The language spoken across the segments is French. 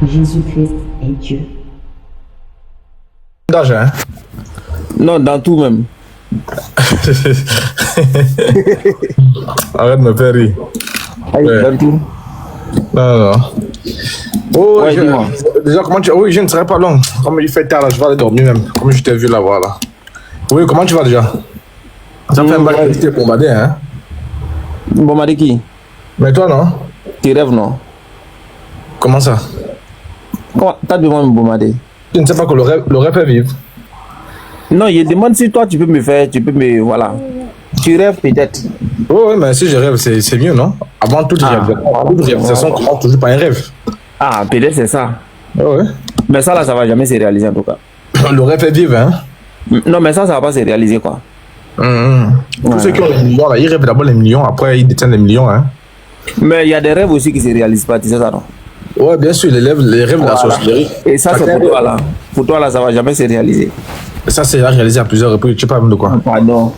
Jésus-Christ est Dieu. D'âge, hein? Non, dans tout même. Arrête de me faire rire. Ouais. Dans tout. Non. Oh, Ouais, dis-moi. déjà, comment tu... Oui, je ne serai pas long. Comme il fait tard, là, je vais aller dormir même. Comme je t'ai vu là, voilà. Oui, comment tu vas déjà? Ça fait un bail que tu t'es bombardé, hein? Bombardé qui? Mais toi, non? Tu rêves, non? Comment ça? Comment t'as demandé de me bombarder? Je ne sais pas que le rêve fait vivre. Non, je demande si toi tu peux me faire, tu peux me... Voilà. Tu rêves peut-être. Oui, mais si je rêve, c'est mieux, non? Avant toute réalisation commence toujours par un rêve. Ah, peut-être c'est ça. Ouais. Mais ça là, ça va jamais se réaliser en tout cas. Le rêve fait vivre, hein? Non, mais ça va pas se réaliser quoi. Tous ceux qui ont les millions, là, ils rêvent d'abord les millions, après ils détiennent les millions, hein? Mais il y a des rêves aussi qui se réalisent pas, tu sais ça non? Ouais, bien sûr, les rêves de la sorcellerie. Et ça, c'est pour toi là. Pour toi là, ça va jamais se réaliser. Ça, c'est réalisé à plusieurs reprises. Tu parles de quoi? Pardon.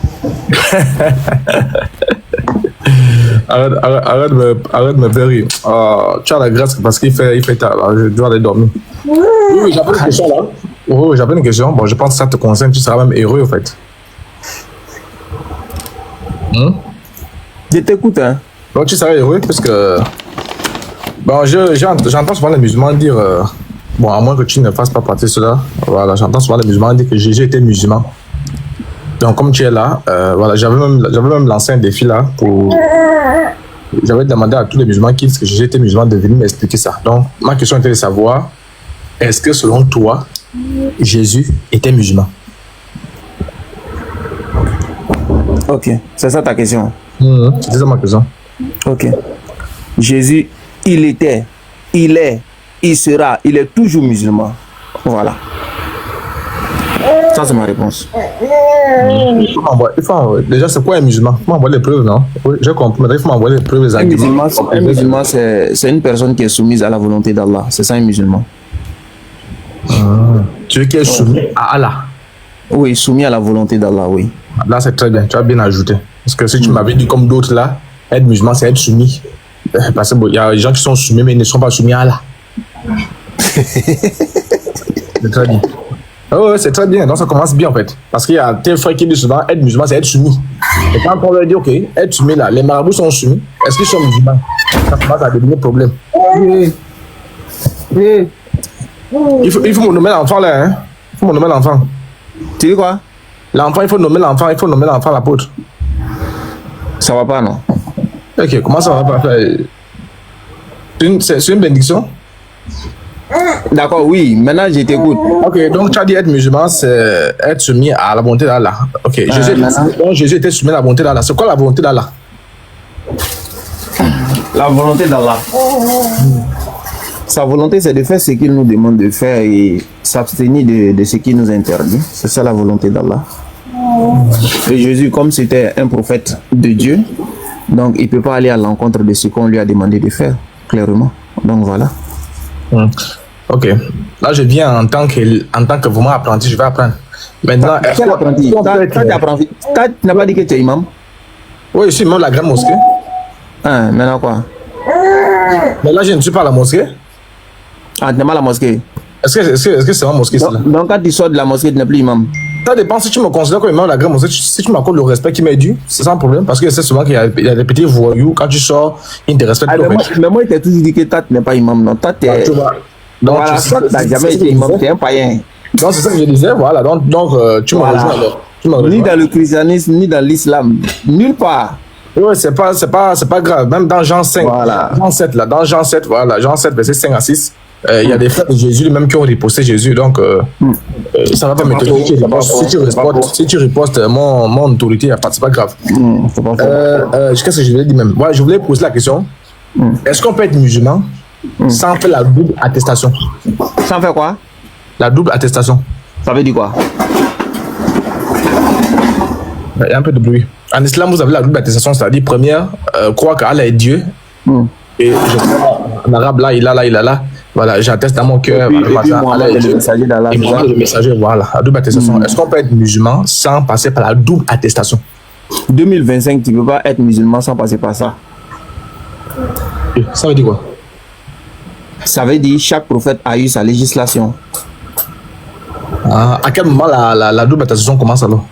Arrête de me faire rire. Tu as la grâce parce qu'il fait tard. Là. Je dois aller dormir. Oui, j'avais une question là. Oui, j'avais une question. Bon, je pense que ça te concerne. Tu seras même heureux, en fait. Je t'écoute, hein. Donc, tu seras heureux parce que... Bon, j'entends souvent les musulmans dire... Bon, à moins que tu ne fasses pas partie de cela. Voilà, j'entends souvent les musulmans dire que Jésus était musulman. Donc, comme tu es là, voilà, j'avais même lancé un défi là pour... J'avais demandé à tous les musulmans qui disent que Jésus était musulman de venir m'expliquer ça. Donc, ma question était de savoir, est-ce que selon toi, Jésus était musulman? Ok, c'est ça ta question. C'était ça ma question. Ok. Jésus, il était, il est, il sera, il est toujours musulman. Voilà. Ça, c'est ma réponse. Déjà, c'est quoi un musulman? Il faut m'envoyer les preuves, non? Oui, j'ai compris, mais il faut m'envoyer les preuves, les arguments. Un musulman, c'est une personne qui est soumise à la volonté d'Allah. C'est ça un musulman. Tu veux qu'il est soumis à Allah? Oui, soumis à la volonté d'Allah, oui. Là, c'est très bien, tu as bien ajouté. Parce que si tu m'avais dit comme d'autres là, être musulman, c'est être soumis. Parce qu'il y a des gens qui sont soumis, mais ils ne sont pas soumis à Allah. C'est très bien. Oh, ouais, c'est très bien, donc ça commence bien en fait. Parce qu'il y a tes frères qui disent souvent être musulman, c'est être soumis. Et quand on leur dit, ok, être soumis là, les marabouts sont soumis, est-ce qu'ils sont musulmans? Ça commence à devenir problème. Il faut me nommer l'enfant là, hein. Il faut me nommer l'enfant. Tu dis quoi? L'enfant, il faut nommer l'enfant l'apôtre. Ça va pas, non? Ok, comment ça va pas faire? C'est une bénédiction? D'accord, oui. Maintenant, je t'écoute. Ok, donc tu as dit être musulman, c'est être soumis à la volonté d'Allah. Ok, Jésus était soumis à la volonté d'Allah. C'est quoi la volonté d'Allah? La volonté d'Allah. Sa volonté, c'est de faire ce qu'il nous demande de faire et s'abstenir de ce qu'il nous interdit. C'est ça la volonté d'Allah. Et Jésus, comme c'était un prophète de Dieu, donc il ne peut pas aller à l'encontre de ce qu'on lui a demandé de faire, clairement. Donc voilà. Ok. Là, je viens en tant que vraiment apprenti, je vais apprendre. Maintenant, Quel apprenti? Tu n'as pas dit que tu es imam? Oui, je suis imam de la grande mosquée. Ah, maintenant quoi? Mais là, je ne suis pas à la mosquée. Ah, tu n'es pas à la mosquée? Est-ce que c'est ma mosquée, c'est là? Donc quand tu sors de la mosquée, tu n'es plus imam? Ça dépend si tu me considères comme imam de la grande mosquée, si tu m'accordes le respect qui m'est dû, c'est sans problème. Parce que c'est souvent qu'il y a des petits voyous, quand tu sors, ils ne te respectent pas. Mais moi, il t'a toujours dit que toi, tu n'es pas imam, non? Toi, tu es... Donc, voilà, toi, tu n'as jamais été imam, tu es un païen. Donc, c'est ça que je disais, voilà. Donc tu me rejoins alors. Ni dans le christianisme, ni dans l'islam. Nulle part. Oui, c'est pas grave. Même dans Jean 5, voilà. Jean 7, là, dans Jean 7, voilà, Jean 7, verset 5 à 6, il y a des frères de Jésus lui-même qui ont riposté Jésus. Donc, ça ne va pas m'étonner si tu ripostes mon autorité, c'est pas grave. Qu'est-ce que je voulais dire même? Ouais, je voulais poser la question. Est-ce qu'on peut être musulman sans faire la double attestation? Sans faire quoi? La double attestation. Ça veut dire quoi? Il y a un peu de bruit. En islam, vous avez la double attestation, c'est-à-dire, première, croire qu'Allah est Dieu. Et je crois en arabe, là, il a là. Voilà, j'atteste dans mon cœur. Allah est le messager d'Allah. Et moi, le messager, voilà, la double attestation. Est-ce qu'on peut être musulman sans passer par la double attestation? 2025, tu ne peux pas être musulman sans passer par ça. Ça veut dire quoi? Ça veut dire chaque prophète a eu sa législation. À quel moment la double attestation commence alors?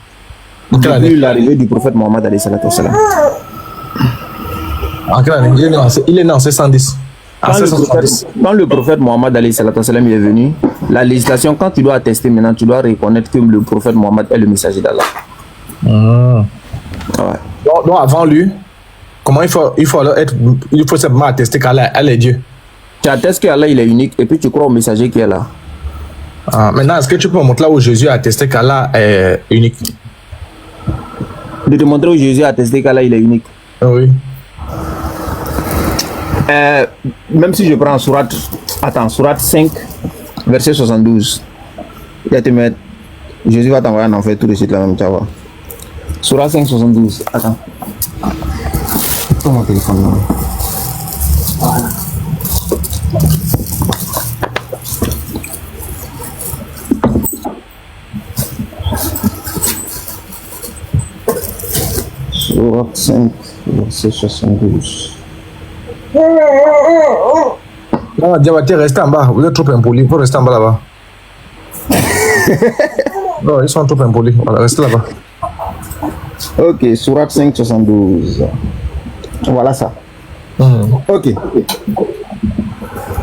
Depuis l'arrivée du prophète Mohammed alayhi salatu wassalam. En quelle année? Il est né en 610. Quand le prophète Mohammed alayhi salatu wassalam est venu, la législation, quand tu dois attester maintenant, tu dois reconnaître que le prophète Mohammed est le messager d'Allah. Ouais. Donc avant lui, comment il faut alors être, il faut simplement attester qu'Allah est Dieu. Tu attestes qu'Allah il est unique et puis tu crois au messager qui est là. Maintenant, est-ce que tu peux me montrer là où Jésus a attesté qu'Allah est unique? De te montrer où Jésus a attesté qu'Allah il est unique. Oui. Même si je prends sourate 5, verset 72. Il va te mettre, Jésus va t'envoyer en enfer tout de suite là même, tu vas voir. Sourate 5, 72. Attends. Prends mon téléphone là. Voilà. Sourate 5, verset 72. Non, Diabaté, restez en bas. Vous êtes trop impoli. Il faut rester en bas là-bas. Non, ils sont trop impolis. Voilà, restez là-bas. Ok, sourate 5, 72. Voilà ça. Ok.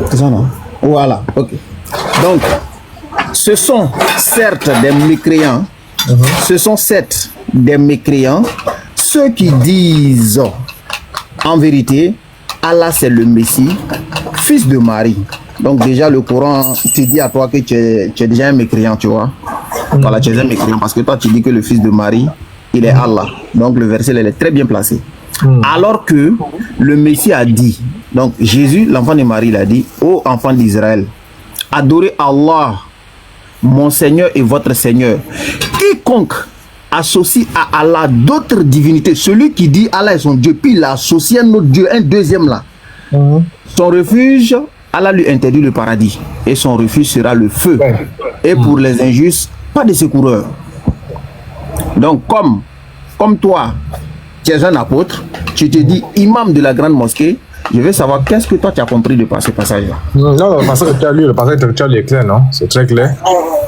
C'est ça, non? Voilà, ok. Donc, ce sont certes des mécréants. Ce sont certes des mécréants. Ceux qui disent en vérité, Allah c'est le Messie, fils de Marie. Donc déjà le Coran te dit à toi que tu es déjà un mécréant, tu vois. Voilà, tu es un mécréant parce que toi tu dis que le fils de Marie, il est Allah. Donc le verset il est très bien placé. Alors que le Messie a dit, donc Jésus, l'enfant de Marie, il a dit, ô enfant d'Israël, adorez Allah, mon Seigneur et votre Seigneur. Quiconque associe à Allah d'autres divinités, celui qui dit Allah est son Dieu, puis il associe un autre Dieu, un deuxième là, son refuge, Allah lui interdit le paradis et son refuge sera le feu. Et pour les injustes, pas de secoureur. Donc comme toi, tu es un apôtre, tu te dis imam de la grande mosquée, je veux savoir qu'est-ce que toi tu as compris de ce passage-là. Non, le passage que tu as lu, le passage que tu as lu est clair, non? C'est très clair.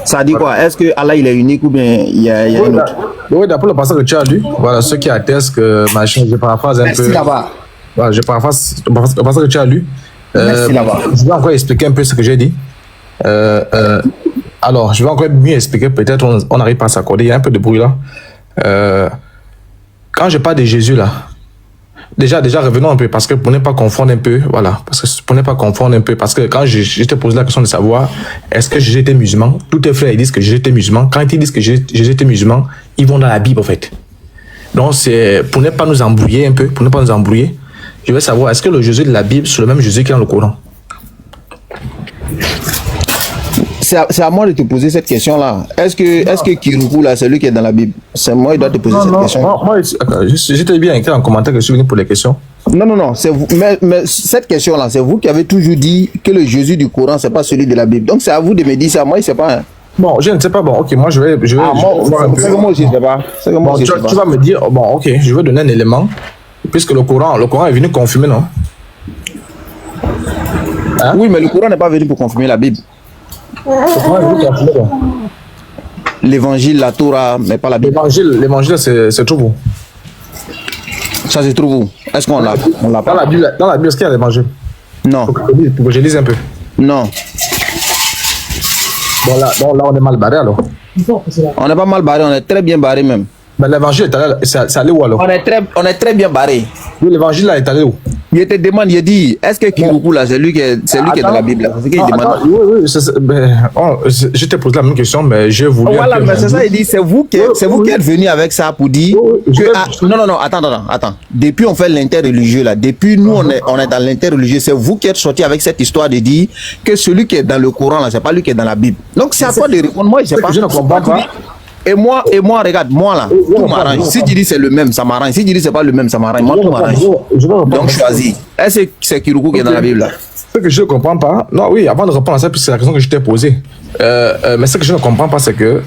Ça dit quoi? Est-ce que Allah il est unique ou bien il y a un autre? Oui, d'après le passage que tu as lu, voilà, ceux qui attestent que machin, je paraphrase un peu. Merci là-bas. Voilà, je paraphrase le passage que tu as lu. Merci là-bas. Je vais encore expliquer un peu ce que j'ai dit. Alors, je vais encore mieux expliquer, peut-être on n'arrive pas à s'accorder, il y a un peu de bruit là. Quand je parle de Jésus là, déjà revenons un peu, parce que pour ne pas confondre un peu, voilà, parce que pour ne pas confondre un peu, parce que quand je te pose la question de savoir, est-ce que Jésus était musulman, tous tes frères ils disent que Jésus était musulman, quand ils disent que Jésus était musulman, ils vont dans la Bible en fait. Donc c'est pour ne pas nous embrouiller un peu, pour ne pas nous embrouiller, je veux savoir, est-ce que le Jésus de la Bible, c'est le même Jésus qui est dans le Coran? C'est à moi de te poser cette question-là. Est-ce que Kiruku, là, c'est lui qui est dans la Bible? C'est moi qui dois te poser cette question. Moi, j'étais bien écrit en commentaire que je suis venu pour les questions. Non, c'est vous. Mais cette question-là, c'est vous qui avez toujours dit que le Jésus du Coran, c'est pas celui de la Bible. Donc c'est à vous de me dire ça. Moi, je sais pas. Hein. Bon, je ne sais pas. Bon, ok, moi, je vais c'est que moi, je sais pas. Bon, tu vas me dire, bon, ok, je vais donner un élément, puisque le Coran est venu confirmer, non? Hein? Oui, mais le Coran n'est pas venu pour confirmer la Bible. L'évangile, la Torah, mais pas la Bible. L'évangile, c'est tout vous. Ça, c'est trop vous. Est-ce qu'on l'a pas? Dans la Bible, est-ce qu'il y a l'évangile? Non. Pour que je lise un peu. Non. Bon, là, on est mal barré alors. On n'est pas mal barré, on est très bien barré même. Mais l'évangile, c'est allé où alors? On est très bien barré. Oui, l'évangile là est allé où? Je te demande, je dis, est-ce que Kiruku là, c'est lui qui est dans la Bible? C'est ce qu'il demande. Oui, je te pose la même question, mais j'ai voulu. Voilà, mais c'est ça, il dit, c'est vous qui êtes venu avec ça pour dire que. Non, attends. Depuis on fait l'interreligieux là, depuis nous on est dans l'interreligieux, c'est vous qui êtes sorti avec cette histoire de dire que celui qui est dans le Coran là, c'est pas lui qui est dans la Bible. Donc c'est à toi de répondre. Moi, je sais pas. Je ne comprends pas. Et moi, regarde, moi là, tout m'arrange. Si tu dis c'est le même, ça m'arrange. Si tu dis c'est pas le même, ça m'arrange. Moi, tout m'arrange. Donc choisis. Est-ce que c'est Kiruku qui est dans la Bible là? Ce que je ne comprends pas, non, oui, avant de répondre à ça, puisque c'est la question que je t'ai posée. Mais ce que je ne comprends pas, c'est que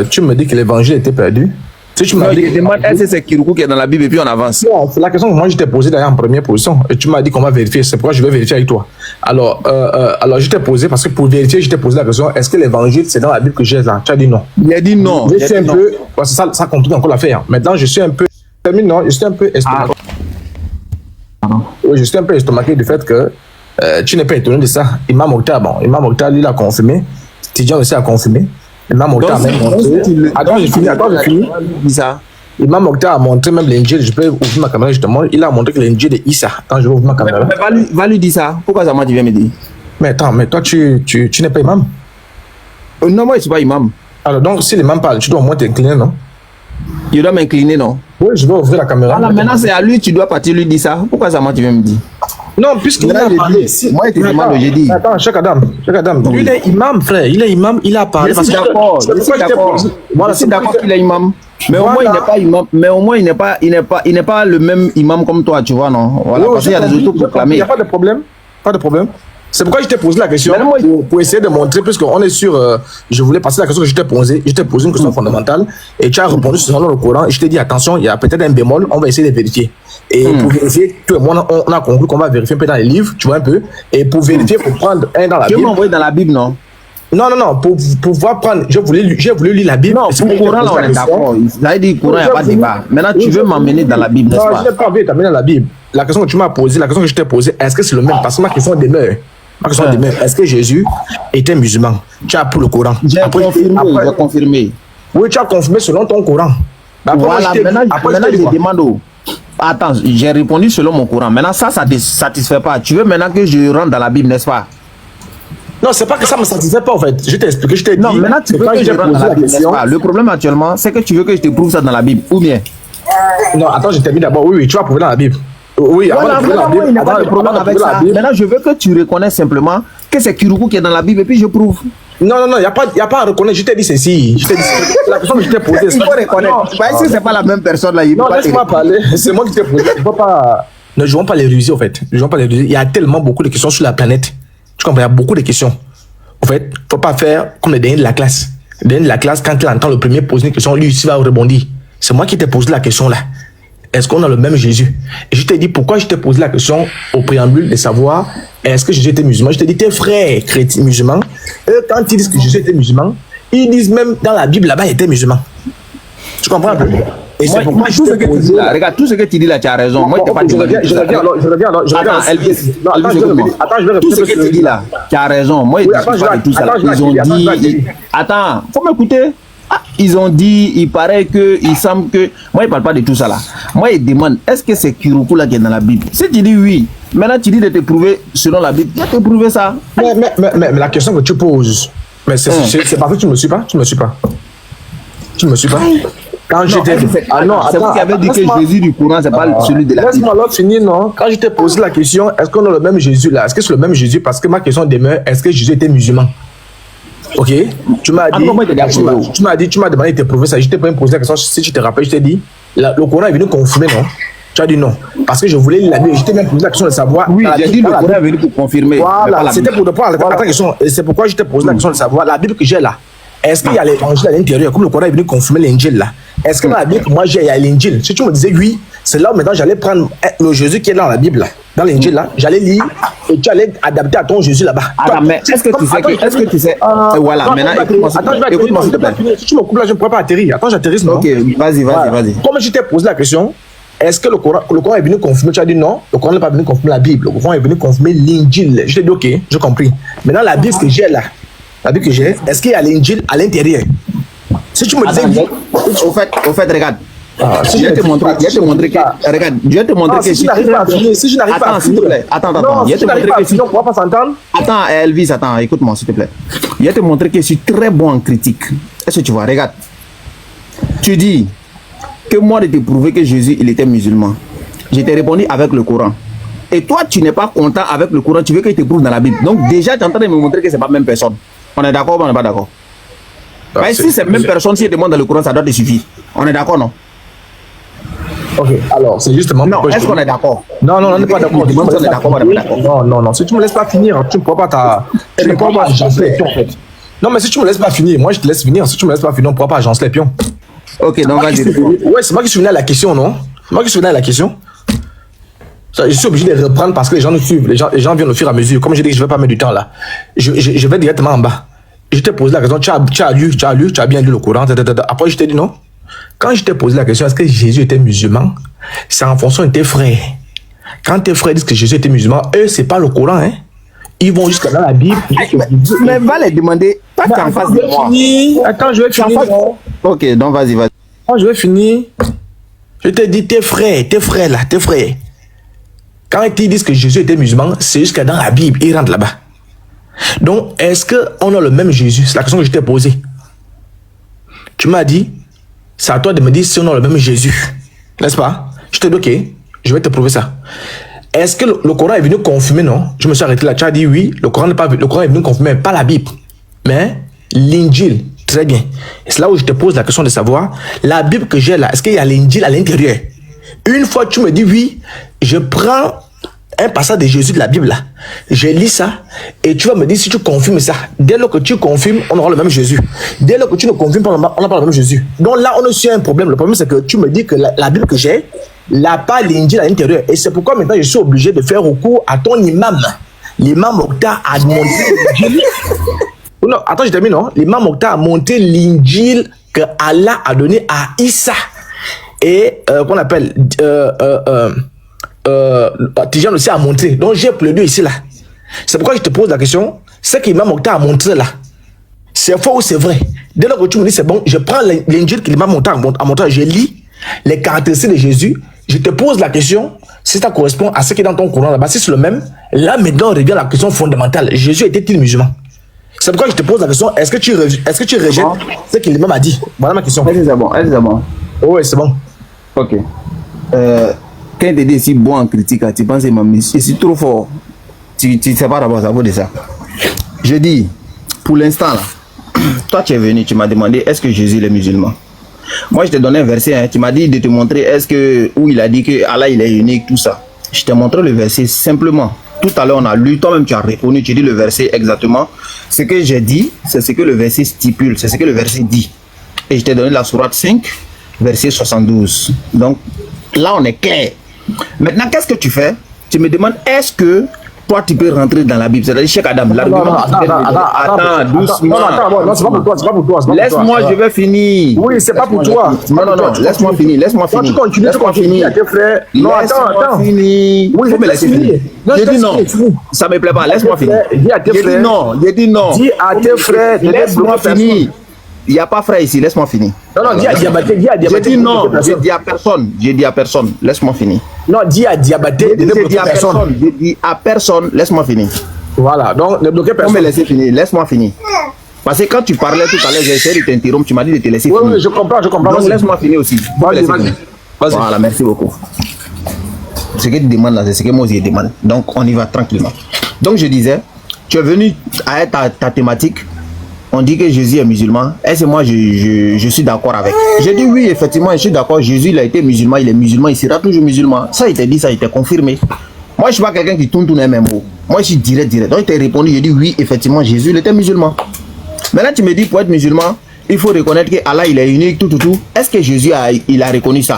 tu me dis que l'évangile était perdu. Si tu m'as Non, dit... je demande, est-ce que c'est Kiroukou qui est dans la Bible et puis on avance? Non, c'est la question que moi je t'ai posée d'ailleurs en première position. Et tu m'as dit qu'on va vérifier. C'est pourquoi je vais vérifier avec toi. Alors je t'ai posé, parce que pour vérifier, je t'ai posé la question, est-ce que l'évangile, c'est dans la Bible que j'ai là? Tu as dit non. Il a dit non. Je suis un peu... Ça complique encore l'affaire. Maintenant, je suis un peu... Non, je suis un peu estomaqué. Oui, je suis un peu estomaqué du fait que tu n'es pas étonné de ça. Imam Mokhtar, bon, Imam Mokhtar, lui, il a confirmé. Tidjan aussi a confirmé. Imam Mokhtar a même montré. Attends, j'ai fini. Ça. Imam Mokhtar a montré même l'Injil. Je peux ouvrir ma caméra justement. Il a montré que l'Injil de Issa. Attends, je vais ouvrir ma caméra. Mais va lui dire ça. Pourquoi ça, moi, tu viens me dire? Mais attends, mais toi, tu n'es pas imam? Non, moi, je ne suis pas imam. Alors, donc, si l'imam parle, tu dois au moins t'incliner, non? Je dois m'incliner, non? Oui, je vais ouvrir la caméra. Voilà, maintenant, c'est à lui, tu dois partir lui dire ça. Pourquoi ça, moi, tu viens me dire? Non, puisqu'il a parlé. Moi, il te demande, j'ai dit. Attends, Cheikh Adam. Lui, il est imam, frère. Il est imam, il a parlé. Je suis d'accord. Je suis d'accord qu'il est imam. Mais au moins, il n'est pas imam. Mais au moins, il n'est pas le même imam comme toi, tu vois, non? Voilà, parce qu'il y a des autoproclamés. Il n'y a pas de problème. Pas de problème. C'est pourquoi je t'ai posé la question, pour essayer de montrer, puisqu'on est sur... je voulais passer la question que je t'ai posée. Je t'ai posé une question fondamentale et tu as répondu selon le Coran. Et je t'ai dit, attention, il y a peut-être un bémol, on va essayer de vérifier. Et pour vérifier, toi et moi, on a conclu qu'on va vérifier un peu dans les livres, tu vois un peu. Et pour vérifier, il faut prendre un dans la Bible. Tu m'as envoyé dans la Bible, non? Non, pour pouvoir prendre... J'ai voulu lire la Bible. Non, pour le Coran, là, on est d'accord. Ça veut dire que le Coran, il n'y a pas de débat. Maintenant, tu veux m'emmener dans la Bible, n'est-ce pas? Non, je n'ai pas envie de t'amener dans la Bible. La question que tu m'as posée, la question que je t'ai posée, est-ce que c'est le même? Parce que ma question demeure. Est-ce que Jésus était musulman? Tu as pour le Coran. J'ai confirmé. Oui, tu as confirmé selon ton Coran. Voilà, maintenant je demande. Attends, j'ai répondu selon mon Coran. Maintenant, ça ne te satisfait pas. Tu veux maintenant que je rentre dans la Bible, n'est-ce pas? Non, c'est pas que ça ne me satisfait pas en fait. Je t'ai expliqué, je t'ai dit. Non, maintenant tu veux que je rentre dans la Bible, n'est-ce pas? Le problème actuellement, c'est que tu veux que je te prouve ça dans la Bible, ou bien? Non, attends, je t'ai mis d'abord. Oui, tu vas prouver dans la Bible. Oui, voilà, maintenant, il n'y a pas de problème avec ça. Maintenant, je veux que tu reconnaisses simplement que c'est Kiroukou qui est dans la Bible et puis je prouve. Non, il n'y a pas à reconnaître. Je t'ai dit ceci. La question que je t'ai posée. Il faut reconnaître. Est-ce que ce n'est pas la même personne là? Non, laisse-moi parler. C'est moi qui t'ai posé. Il ne faut pas. Ne jouons pas les rusés, en fait. Ne jouons pas les rusés. Il y a tellement beaucoup de questions sur la planète. Tu comprends? Il y a beaucoup de questions. En fait, il ne faut pas faire comme le dernier de la classe. Le dernier de la classe, quand il entend le premier poser une question, lui, il va rebondir. C'est moi qui t'ai posé la question là. Est-ce qu'on a le même Jésus? Et je t'ai dit pourquoi je t'ai posé la question au préambule de savoir est-ce que Jésus était musulman. Je t'ai dit tes frères chrétiens musulmans, quand ils disent que Jésus était musulman, ils disent même dans la Bible là-bas il était musulman. Tu comprends un peu? Et c'est pourquoi je t'ai posé là. Regarde, tout ce que tu dis là, tu as raison. Moi, je reviens. Attends, je vais répéter tout ce que tu dis là. Tu as raison. Moi, ils disent pas de tout ça. Ils ont dit. Attends, faut m'écouter. Ah, ils ont dit, il paraît que, il semble que... Moi, il ne parle pas de tout ça là. Moi, il demande, est-ce que c'est Kiroukou là qui est dans la Bible? Si tu dis oui, maintenant tu dis de te prouver selon la Bible, tu vas te prouver ça. Mais la question que tu poses, mais c'est parce que tu ne me suis pas. Tu ne me suis pas. Quand j'étais... Ah non, c'est vous qui avez dit que Jésus du Coran, c'est pas celui de la Bible. Laisse-moi alors finir, non? Quand je t'ai posé la question, est-ce qu'on a le même Jésus là? Est-ce que c'est le même Jésus? Parce que ma question demeure, est-ce que Jésus était musulman? Ok, tu m'as dit, tu m'as demandé de te prouver ça. Je t'ai pas posé la question. Si tu te rappelles, je t'ai dit, le Coran est venu confirmer, non? Tu as dit non. Parce que je voulais lire la Bible. Je t'ai même posé la question de savoir. Oui, j'ai dit le Coran est venu pour confirmer. Voilà, c'était pour te prendre la question. Et c'est pourquoi je t'ai posé la question de savoir la Bible que j'ai là. Est-ce qu'il y a l'évangile à l'intérieur, comme le Coran est venu confirmer l'Injil là? Est-ce que dans la Bible que moi j'ai, il y a l'Injil? Si tu me disais oui, c'est là où maintenant j'allais prendre le Jésus qui est dans la Bible là, dans l'Injil là, j'allais lire et tu allais adapter à ton Jésus là-bas. Attends, mais est-ce que tu sais voilà, maintenant écoute-moi s'il te plaît. Si tu me coupes là, je ne pourrais pas atterrir. Attends, j'atterris non? Ok, vas-y. Comme je t'ai posé la question, est-ce que le Coran est venu confirmer? Tu as dit non, le Coran n'est pas venu confirmer la Bible, le Coran est venu confirmer l'Injil. Je t'ai dit ok, j'ai compris. Maintenant la Bible que j'ai là, la Bible que j'ai, est-ce qu'il y a l'Injil à l'intérieur? Si tu me disais au fait, regarde. Je vais te montrer que. Regarde, je vais te montrer que si je n'arrive pas à finir, si je n'arrive pas à finir. Attends. Je vais te montrer que si. On ne pourra pas s'entendre. Attends, Elvis, attends, écoute-moi, s'il te plaît. Je vais te montrer que je suis très bon en critique. Est-ce que tu vois? Regarde. Tu dis que moi, de te prouver que Jésus, il était musulman. Je t'ai répondu avec le Coran. Et toi, tu n'es pas content avec le Coran, tu veux que je te prouve dans la Bible. Donc, déjà, tu es en train de me montrer que ce n'est pas la même personne. On est d'accord ou on n'est pas d'accord? Mais si c'est la même personne, si elle demande dans le Coran, ça doit te suffire. On est d'accord, non? Ok, alors c'est justement. Non, est-ce qu'on est d'accord? Non, on n'est pas d'accord. Non, si tu me laisses pas finir, tu ne pourras pas agencer les pions en fait. Non, mais si tu me laisses pas finir, moi je te laisse finir. Si tu me laisses pas finir, on ne pourra pas agencer les pions. Ok, donc vas-y. Ouais, c'est moi qui suis venu à la question, non? C'est moi qui suis venu à la question. Je suis obligé de reprendre parce que les gens nous suivent, les gens viennent au fur et à mesure. Comme je dis que je ne vais pas mettre du temps là, je vais directement en bas. Je t'ai posé la question, tu as bien lu le Coran. Après, je t'ai dit non. Quand je t'ai posé la question, est-ce que Jésus était musulman? C'est en fonction de tes frères. Quand tes frères disent que Jésus était musulman, eux, c'est pas le Coran, hein. Ils vont jusqu'à dans la Bible. Mais va les demander. Pas qu'en face de moi. Attends, je vais finir. Ok, donc vas-y. Quand je vais finir, je te dis tes frères là, tes frères. Quand ils disent que Jésus était musulman, c'est jusqu'à dans la Bible, ils rentrent là-bas. Donc, est-ce qu'on a le même Jésus? C'est la question que je t'ai posée. Tu m'as dit, c'est à toi de me dire si on a le même Jésus. N'est-ce pas? Je te dis, ok, je vais te prouver ça. Est-ce que le Coran est venu confirmer, non? Je me suis arrêté là, tu as dit oui, le Coran est venu confirmer, pas la Bible, mais l'Injil. Très bien. Et c'est là où je te pose la question de savoir, la Bible que j'ai là, est-ce qu'il y a l'Injil à l'intérieur? Une fois que tu me dis oui, je prends un passage de Jésus de la Bible là, je lis ça et tu vas me dire si tu confirmes ça. Dès lors que tu confirmes, on aura le même Jésus. Dès lors que tu ne confirmes pas, on n'a pas le même Jésus. Donc là, on a aussi un problème. Le problème, c'est que tu me dis que la Bible que j'ai n'a pas l'Injil à l'intérieur. Et c'est pourquoi maintenant je suis obligé de faire recours à ton imam. L'imam Mokhtar a monté l'Injil. Non, attends, je termine, non? L'imam Mokhtar a monté l'Injil que Allah a donné à Issa. Et qu'on appelle Tijan aussi a montré. Donc j'ai plaidé ici là. C'est pourquoi je te pose la question. Ce qu'Imam Mokhtar a montré là, c'est faux ou c'est vrai? Dès lors que tu me dis c'est bon, je prends l'Injil que l'Imam Mokhtar a montré, je lis les caractéristiques de Jésus, je te pose la question si ça correspond à ce qui est dans ton Coran là-bas. Si c'est le même, là maintenant revient la question fondamentale. Jésus était-il musulman? C'est pourquoi je te pose la question, est-ce que tu rejettes ce qu'il même a dit? Voilà ma question. Est-ce que c'est bon? Oui, c'est bon. Ok. Quand tu dis si bon en critique, tu penses que je suis trop fort. Tu ne sais pas d'abord ça vaut de ça. Je dis, pour l'instant, là, toi tu es venu, tu m'as demandé est-ce que Jésus est musulman? Moi je t'ai donné un verset, hein, tu m'as dit de te montrer où il a dit que Allah il est unique, tout ça. Je t'ai montré le verset simplement. Tout à l'heure on a lu, toi-même tu as répondu, tu dis le verset exactement. Ce que j'ai dit, c'est ce que le verset stipule, c'est ce que le verset dit. Et je t'ai donné la sourate 5, verset 72. Donc là on est clair. Maintenant qu'est-ce que tu fais? Tu me demandes est-ce que toi tu peux rentrer dans la Bible? C'est-à-dire Cheikh Adam, l'argument. Attends, doucement. Non, c'est pas pour toi, c'est pas pour toi. Laisse-moi, je vais finir. Oui, c'est pas pour toi. Non, laisse-moi finir, laisse-moi finir. Tu continues, tu continues. Non, attends. Oui, il faut me laisser finir. J'ai dit non, ça me plaît pas, laisse-moi finir. J'ai dit non. Dis à tes frères, laisse-moi finir. Il n'y a pas frère ici, laisse-moi finir. Non, dis à Diabaté, J'ai dit non, j'ai dit à personne, laisse-moi finir. Non, dis à Diabaté, j'ai dit à personne, laisse-moi finir. Voilà, donc ne bloquez personne. Faut me laisser finir, laisse-moi finir. Parce que quand tu parlais tout à l'heure, j'ai essayé de t'interrompre, tu m'as dit de te laisser finir. Oui, je comprends. Donc laisse-moi finir aussi. Vas-y. Voilà, merci beaucoup. Ce que tu demandes là, c'est ce que moi aussi je demande. Donc on y va tranquillement. Donc je disais, tu es venu à ta thématique. On dit que Jésus est musulman. Est-ce que moi je suis d'accord avec? J'ai dit oui, effectivement, je suis d'accord. Jésus il a été musulman, il est musulman, il sera toujours musulman. Ça il t'a dit, ça il t'a confirmé. Moi je suis pas quelqu'un qui tourne les mêmes mots. Moi je suis direct. Donc il t'a répondu, j'ai dit oui, effectivement, Jésus il était musulman. Maintenant tu me dis pour être musulman, il faut reconnaître que Allah il est unique, tout. Est-ce que Jésus il a reconnu ça?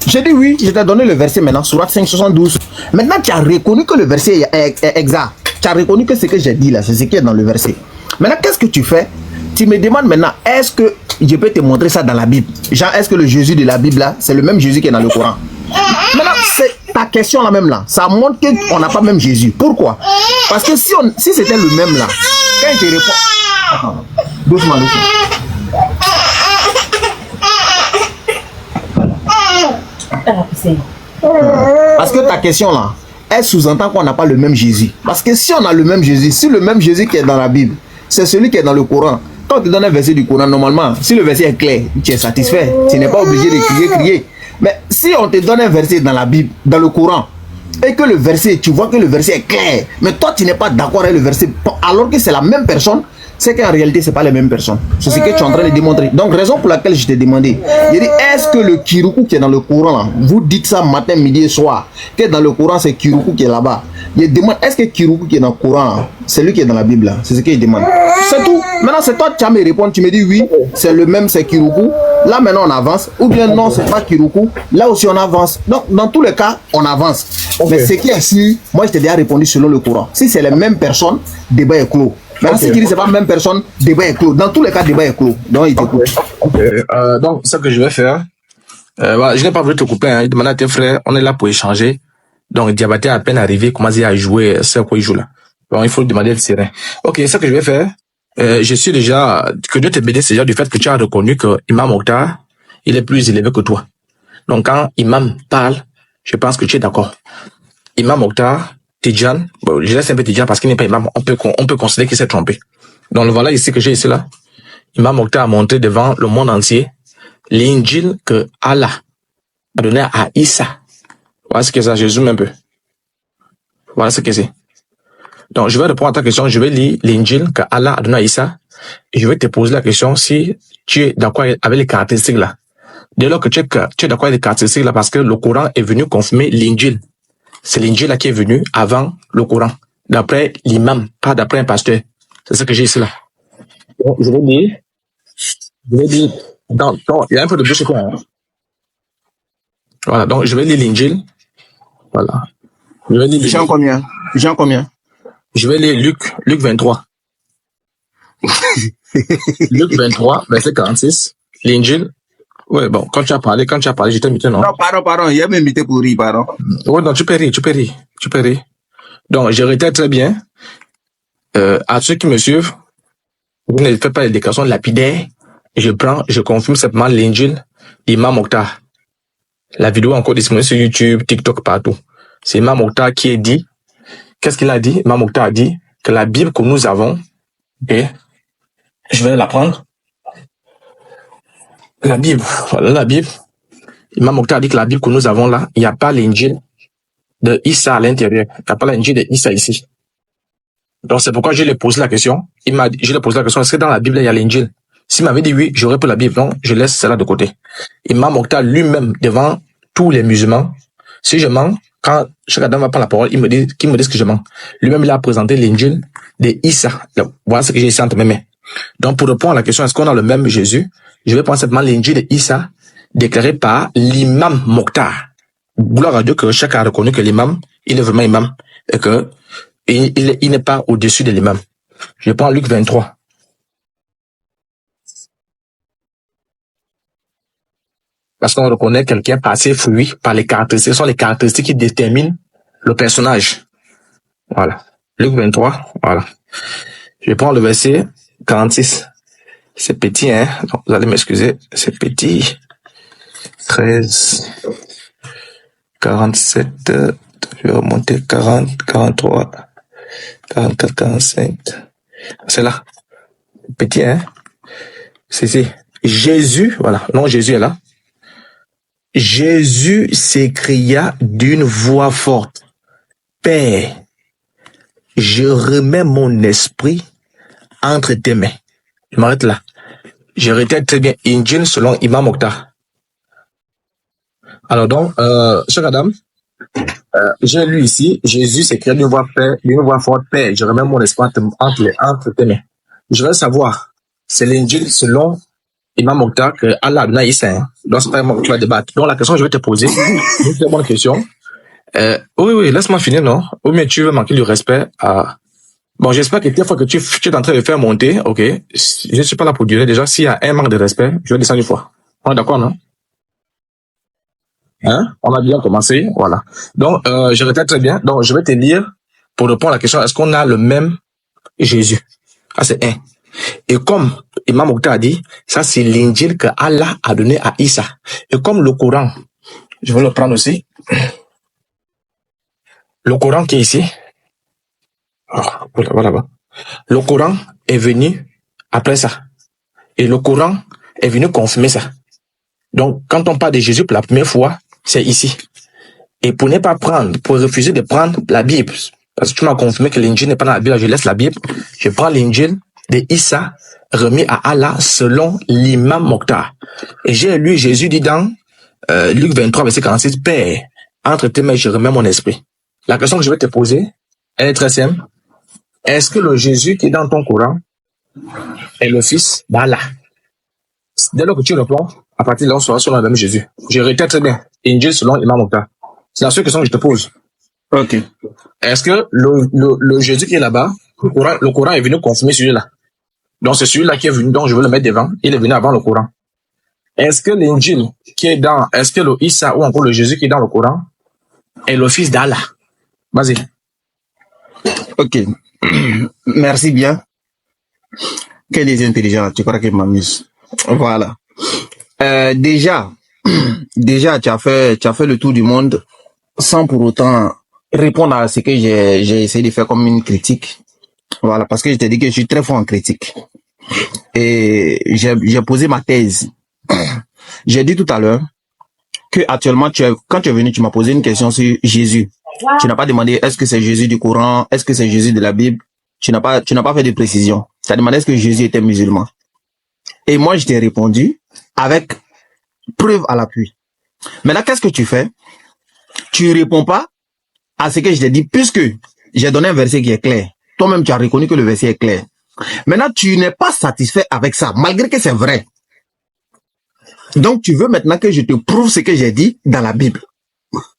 J'ai dit oui, je t'ai donné le verset maintenant, Sourate 5, 72. Maintenant tu as reconnu que le verset est exact. Tu as reconnu que ce que j'ai dit là, c'est ce qui est dans le verset. Maintenant, qu'est-ce que tu fais? Tu me demandes maintenant, est-ce que je peux te montrer ça dans la Bible? Genre, est-ce que le Jésus de la Bible là, c'est le même Jésus qui est dans le Coran? Maintenant, c'est ta question là même là. Ça montre qu'on n'a pas même Jésus. Pourquoi? Parce que si c'était le même là, quand je réponds... Attends, doucement. Parce que ta question là, elle sous-entend qu'on n'a pas le même Jésus. Parce que si on a le même Jésus, si le même Jésus qui est dans la Bible, c'est celui qui est dans le Coran. Quand on te donne un verset du Coran, normalement, si le verset est clair, tu es satisfait. Tu n'es pas obligé de crier. Mais si on te donne un verset dans la Bible, dans le Coran, et que le verset, tu vois que le verset est clair, mais toi tu n'es pas d'accord avec le verset, alors que c'est la même personne, c'est qu'en réalité c'est pas les mêmes personnes. C'est ce que tu es en train de démontrer. Donc raison pour laquelle je t'ai demandé, j'ai dit est-ce que le Kiroukou qui est dans le Coran là, vous dites ça matin, midi et soir, que dans le Coran c'est Kiroukou qui est là-bas. Je demande est-ce que Kiroukou qui est dans le Coran, c'est lui qui est dans la Bible là, c'est ce qu'il demande. C'est tout. Maintenant c'est toi qui as me répondre, tu me dis oui, c'est le même, c'est Kiroukou. Là maintenant on avance, ou bien non, c'est pas Kiroukou, là aussi on avance. Donc dans tous les cas, on avance. Mais ce qui est sûr, moi je t'ai déjà répondu selon le Coran. Si c'est les mêmes personnes, débat est clos. Maintenant si tu dis c'est pas la même personne, débat est clos. Dans tous les cas, débat est clos. Donc il t'écoute. Donc ce que je vais faire, voilà, je n'ai pas voulu te couper, hein. Il demandait à tes frères, on est là pour échanger. Donc Diabaté à peine arrivé, commence à jouer ce qu'il joue là. Donc il faut lui demander le serein. Ok, ce que je vais faire, je suis déjà, que Dieu te bénisse déjà du fait que tu as reconnu que Imam Mokhtar, il est plus élevé que toi. Donc quand Imam parle, je pense que tu es d'accord. Imam Mokhtar, Tidjan, bon, je laisse un peu Tidjan parce qu'il n'est pas imam, on peut considérer qu'il s'est trompé. Donc voilà ici que j'ai ici là. Imam Mokhtar a montré devant le monde entier l'injil que Allah a donné à Issa. Voilà ce que c'est, je zoome un peu. Voilà ce que c'est. Donc je vais répondre à ta question, je vais lire l'injil que Allah a donné à Issa et je vais te poser la question si tu es d'accord avec les caractéristiques là. Dès lors que tu es d'accord avec les caractéristiques là parce que le Coran est venu confirmer l'injil. C'est l'injil là qui est venu avant le Coran, d'après l'imam, pas d'après un pasteur. C'est ce que j'ai ici là. Donc, je vais dire, non, il y a un peu de bruit chez toi. Hein. Voilà, donc je vais lire l'injil. Voilà. Je vais lire Jean combien? Jean combien? Je vais lire Luc 23. Luc 23, verset 46. L'injil. Ouais, bon, quand tu as parlé, j'étais muté, non? Non, pardon, il y a même muté pour rire, pardon. Ouais, non, tu peux rire. Donc, je réitère très bien, à ceux qui me suivent, vous ne faites pas les déclarations lapidaires, je confirme simplement l'injil d'Imam Mokhtar. La vidéo est encore disponible sur YouTube, TikTok, partout. C'est Imam Mokhtar qui est dit, qu'est-ce qu'il a dit? Imam Mokhtar a dit que la Bible que nous avons, et je vais la prendre. La Bible, voilà la Bible. Imam Mokhtar a dit que la Bible que nous avons là, il n'y a pas l'injil de Issa à l'intérieur. Il n'y a pas l'injil de Issa ici. Donc c'est pourquoi je lui ai posé la question. Je lui ai posé la question, est-ce que dans la Bible il y a l'injil? S'il m'avait dit oui, j'aurais pris la Bible. Donc je laisse cela de côté. Imam Mokhtar lui-même, devant tous les musulmans, si je mens, quand chaque Adam va prendre la parole, qu'il me dise que je mens. Lui-même, il a présenté l'injil de Issa. Donc, voilà ce que j'ai ici entre mes mains. Donc pour répondre à la question, est-ce qu'on a le même Jésus? Je vais prendre simplement l'injil de Issa, déclaré par l'imam Mokhtar. Gloire à Dieu que chacun a reconnu que l'imam, il est vraiment imam, et que il n'est pas au-dessus de l'imam. Je prends Luc 23. Parce qu'on reconnaît quelqu'un par ses fruits, par les caractéristiques. Ce sont les caractéristiques qui déterminent le personnage. Voilà. Luc 23, voilà. Je prends le verset 46. C'est petit, hein. Donc, vous allez m'excuser. C'est petit. 13, 47, je vais remonter 40, 43, 44, 45. C'est là. Petit, hein. C'est Jésus, voilà. Non, Jésus est là. Jésus s'écria d'une voix forte. Père, je remets mon esprit entre tes mains. Je m'arrête là. Je retiens très bien Injil selon Imam Mokhtar. Alors donc, cher Adam, j'ai lu ici, Jésus s'écrit d'une voix forte, Père, je remets mon esprit entre tes mains. Je veux savoir, c'est l'Injil selon Imam Mokhtar que Allah a donné à Issa. Hein. Donc c'est pas moi que tu vas débattre. Donc la question que je vais te poser, c'est une très bonne question. Oui, laisse-moi finir, non? Ou bien tu veux manquer du respect à... Bon, j'espère que des fois que tu es en train de faire monter, ok, je ne suis pas là pour durer déjà. S'il y a un manque de respect, je vais descendre une fois. On est d'accord, non? Hein? On a bien commencé, voilà. Donc, je répète très bien. Donc, je vais te lire pour répondre à la question, est-ce qu'on a le même Jésus? Ah, c'est un. Et comme Imam Mokhtar a dit, ça c'est l'injil que Allah a donné à Issa. Et comme le Coran, je vais le prendre aussi. Le Coran qui est ici, voilà. Le Coran est venu après ça. Et le Coran est venu confirmer ça. Donc, quand on parle de Jésus pour la première fois, c'est ici. Et pour refuser de prendre la Bible, parce que tu m'as confirmé que l'injil n'est pas dans la Bible, je laisse la Bible, je prends l'injil de Issa remis à Allah selon l'imam Mokhtar. Et j'ai lu Jésus dit dans Luc 23, verset 46, Père, entre tes mains, je remets mon esprit. La question que je vais te poser, elle est très simple. Est-ce que le Jésus qui est dans ton Coran est le fils d'Allah? Dès lors que tu réponds, à partir de là, on sera sur le même Jésus. Je répète très bien. Injil selon Imam Mokhtar. C'est la seule question que je te pose. Ok. Est-ce que le Jésus qui est là-bas, le Coran est venu confirmer celui-là? Donc c'est celui-là qui est venu, donc je veux le mettre devant. Il est venu avant le Coran. Est-ce que l'Injil est-ce que le Issa ou encore le Jésus qui est dans le Coran est le fils d'Allah? Vas-y. Ok. Merci bien. Quel est intelligent, tu crois qu'il m'amuse. Voilà. Déjà, tu as fait le tour du monde sans pour autant répondre à ce que j'ai essayé de faire comme une critique. Voilà, parce que je t'ai dit que je suis très fort en critique. Et j'ai posé ma thèse. J'ai dit tout à l'heure que actuellement, quand tu es venu, tu m'as posé une question sur Jésus. Tu n'as pas demandé est-ce que c'est Jésus du Coran, est-ce que c'est Jésus de la Bible. Tu n'as pas fait de précision. Tu as demandé est-ce que Jésus était musulman. Et moi, je t'ai répondu avec preuve à l'appui. Maintenant, qu'est-ce que tu fais? Tu réponds pas à ce que je t'ai dit, puisque j'ai donné un verset qui est clair. Toi-même, tu as reconnu que le verset est clair. Maintenant, tu n'es pas satisfait avec ça, malgré que c'est vrai. Donc, tu veux maintenant que je te prouve ce que j'ai dit dans la Bible.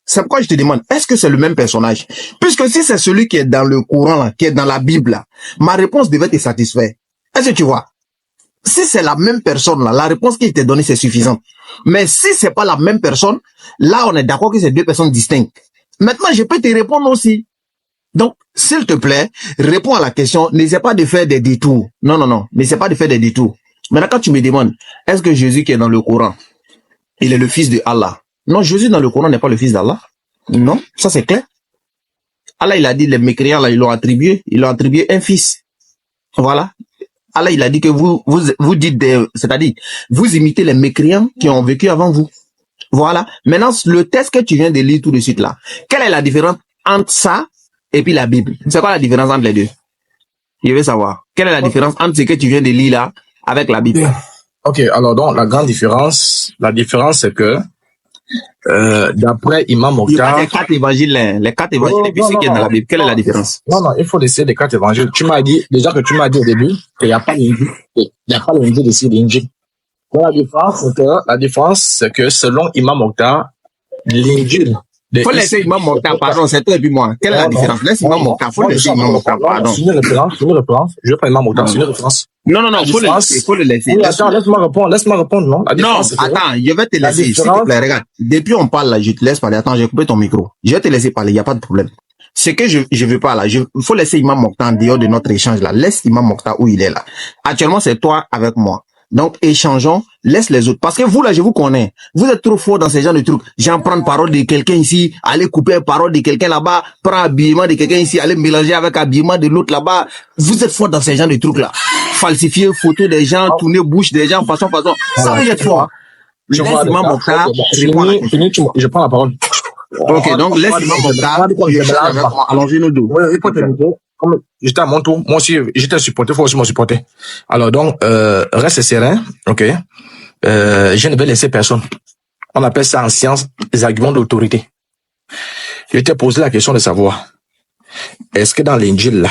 C'est pourquoi je te demande, est-ce que c'est le même personnage? Puisque si c'est celui qui est dans le Coran, là, qui est dans la Bible, là, ma réponse devait te satisfaire. Est-ce que tu vois? Si c'est la même personne, là, la réponse qui t'est donnée, c'est suffisant. Mais si c'est pas la même personne, là, on est d'accord que c'est deux personnes distinctes. Maintenant, je peux te répondre aussi. Donc, s'il te plaît, réponds à la question. N'essaie pas de faire des détours. Non. N'essaie pas de faire des détours. Maintenant, quand tu me demandes, est-ce que Jésus qui est dans le Coran, il est le fils de Allah? Non, Jésus dans le Coran n'est pas le fils d'Allah. Non, ça c'est clair. Allah, il a dit, les mécréants, là, ils l'ont attribué un fils. Voilà. Allah, il a dit que vous dites c'est-à-dire, vous imitez les mécréants qui ont vécu avant vous. Voilà. Maintenant, le texte que tu viens de lire tout de suite là, quelle est la différence entre ça et puis la Bible? C'est quoi la différence entre les deux? Je veux savoir. Quelle est la différence entre ce que tu viens de lire là avec la Bible? Ok, alors donc, la différence, c'est que, d'après Imam Mokhtar. Les quatre évangiles, et puis ce qui est dans la Bible, quelle est la différence? Non, il faut laisser les quatre évangiles. Tu m'as dit au début qu'il n'y a pas l'Injil. Il n'y a pas l'Injil ici, l'Injil. La différence, c'est que selon Imam Mokhtar, l'Injil. Faut laisser Imam Mokhtar, pardon, c'est toi et puis moi. Quelle est la différence? Laisse Imam Mokhtar, faut laisser Imam Mokhtar, pardon. C'est une référence. Je veux pas Imam Mokhtar, c'est une référence. Non, faut le laisser. Oui, attends, laisse-moi répondre, non? Non, attends, je vais te laisser, s'il te plaît, regarde. Depuis on parle là, je te laisse parler. Attends, j'ai coupé ton micro. Je vais te laisser parler, il n'y a pas de problème. Ce que je veux pas là, il faut laisser Imam Mokhtar en dehors de notre échange là. Laisse Imam Mokhtar où il est là. Actuellement, c'est toi avec moi. Donc, échangeons, laisse les autres. Parce que vous, là, je vous connais. Vous êtes trop fort dans ces genres de trucs. J'en prends parole de quelqu'un ici, aller couper parole de quelqu'un là-bas, prendre habillement de quelqu'un ici, aller mélanger avec habillement de l'autre là-bas. Vous êtes fort dans ces genres de trucs là. Falsifier photos des gens, tourner bouche des gens, façon. Ça, vous êtes fort. Je laisse Imam Mokhtar. Je prends la parole. Ok, donc laisse Imam Mokhtar. Allons-y nous deux. Oui, il faut terminer. Comme j'étais à mon tour, moi aussi, j'étais supporté, il faut aussi me supporter. Alors donc, reste serein, ok. Je ne vais laisser personne. On appelle ça en science des arguments d'autorité. Je t'ai posé la question de savoir, est-ce que dans l'Injil là,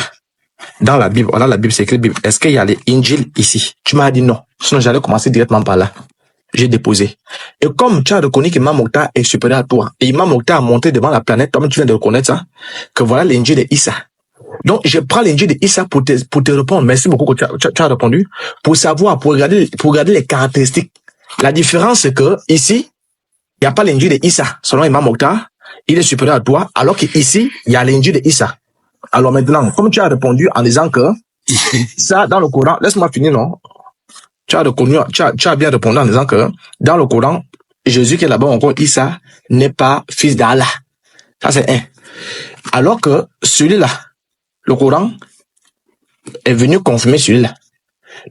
dans la Bible c'est écrit Bible, est-ce qu'il y a l'Injil ici? Tu m'as dit non. Sinon, j'allais commencer directement par là. J'ai déposé. Et comme tu as reconnu qu'Imam Mokhtar est supérieur à toi, et Imam Mokhtar a monté devant la planète, toi-même tu viens de reconnaître ça, que voilà l'Injil de Issa. Donc, je prends l'Injil de Issa pour te répondre. Merci beaucoup que tu as répondu. Pour savoir, pour regarder les caractéristiques. La différence, c'est que ici, il n'y a pas l'Injil de Issa. Selon Imam Mokhtar, il est supérieur à toi, alors qu'ici, il y a l'Injil de Issa. Alors maintenant, comme tu as répondu en disant que ça, dans le Coran, laisse-moi finir, non? Tu as bien répondu en disant que dans le Coran, Jésus qui est là-bas encore, Issa, n'est pas fils d'Allah. Ça, c'est un. Alors que celui-là, le Coran est venu confirmer celui-là.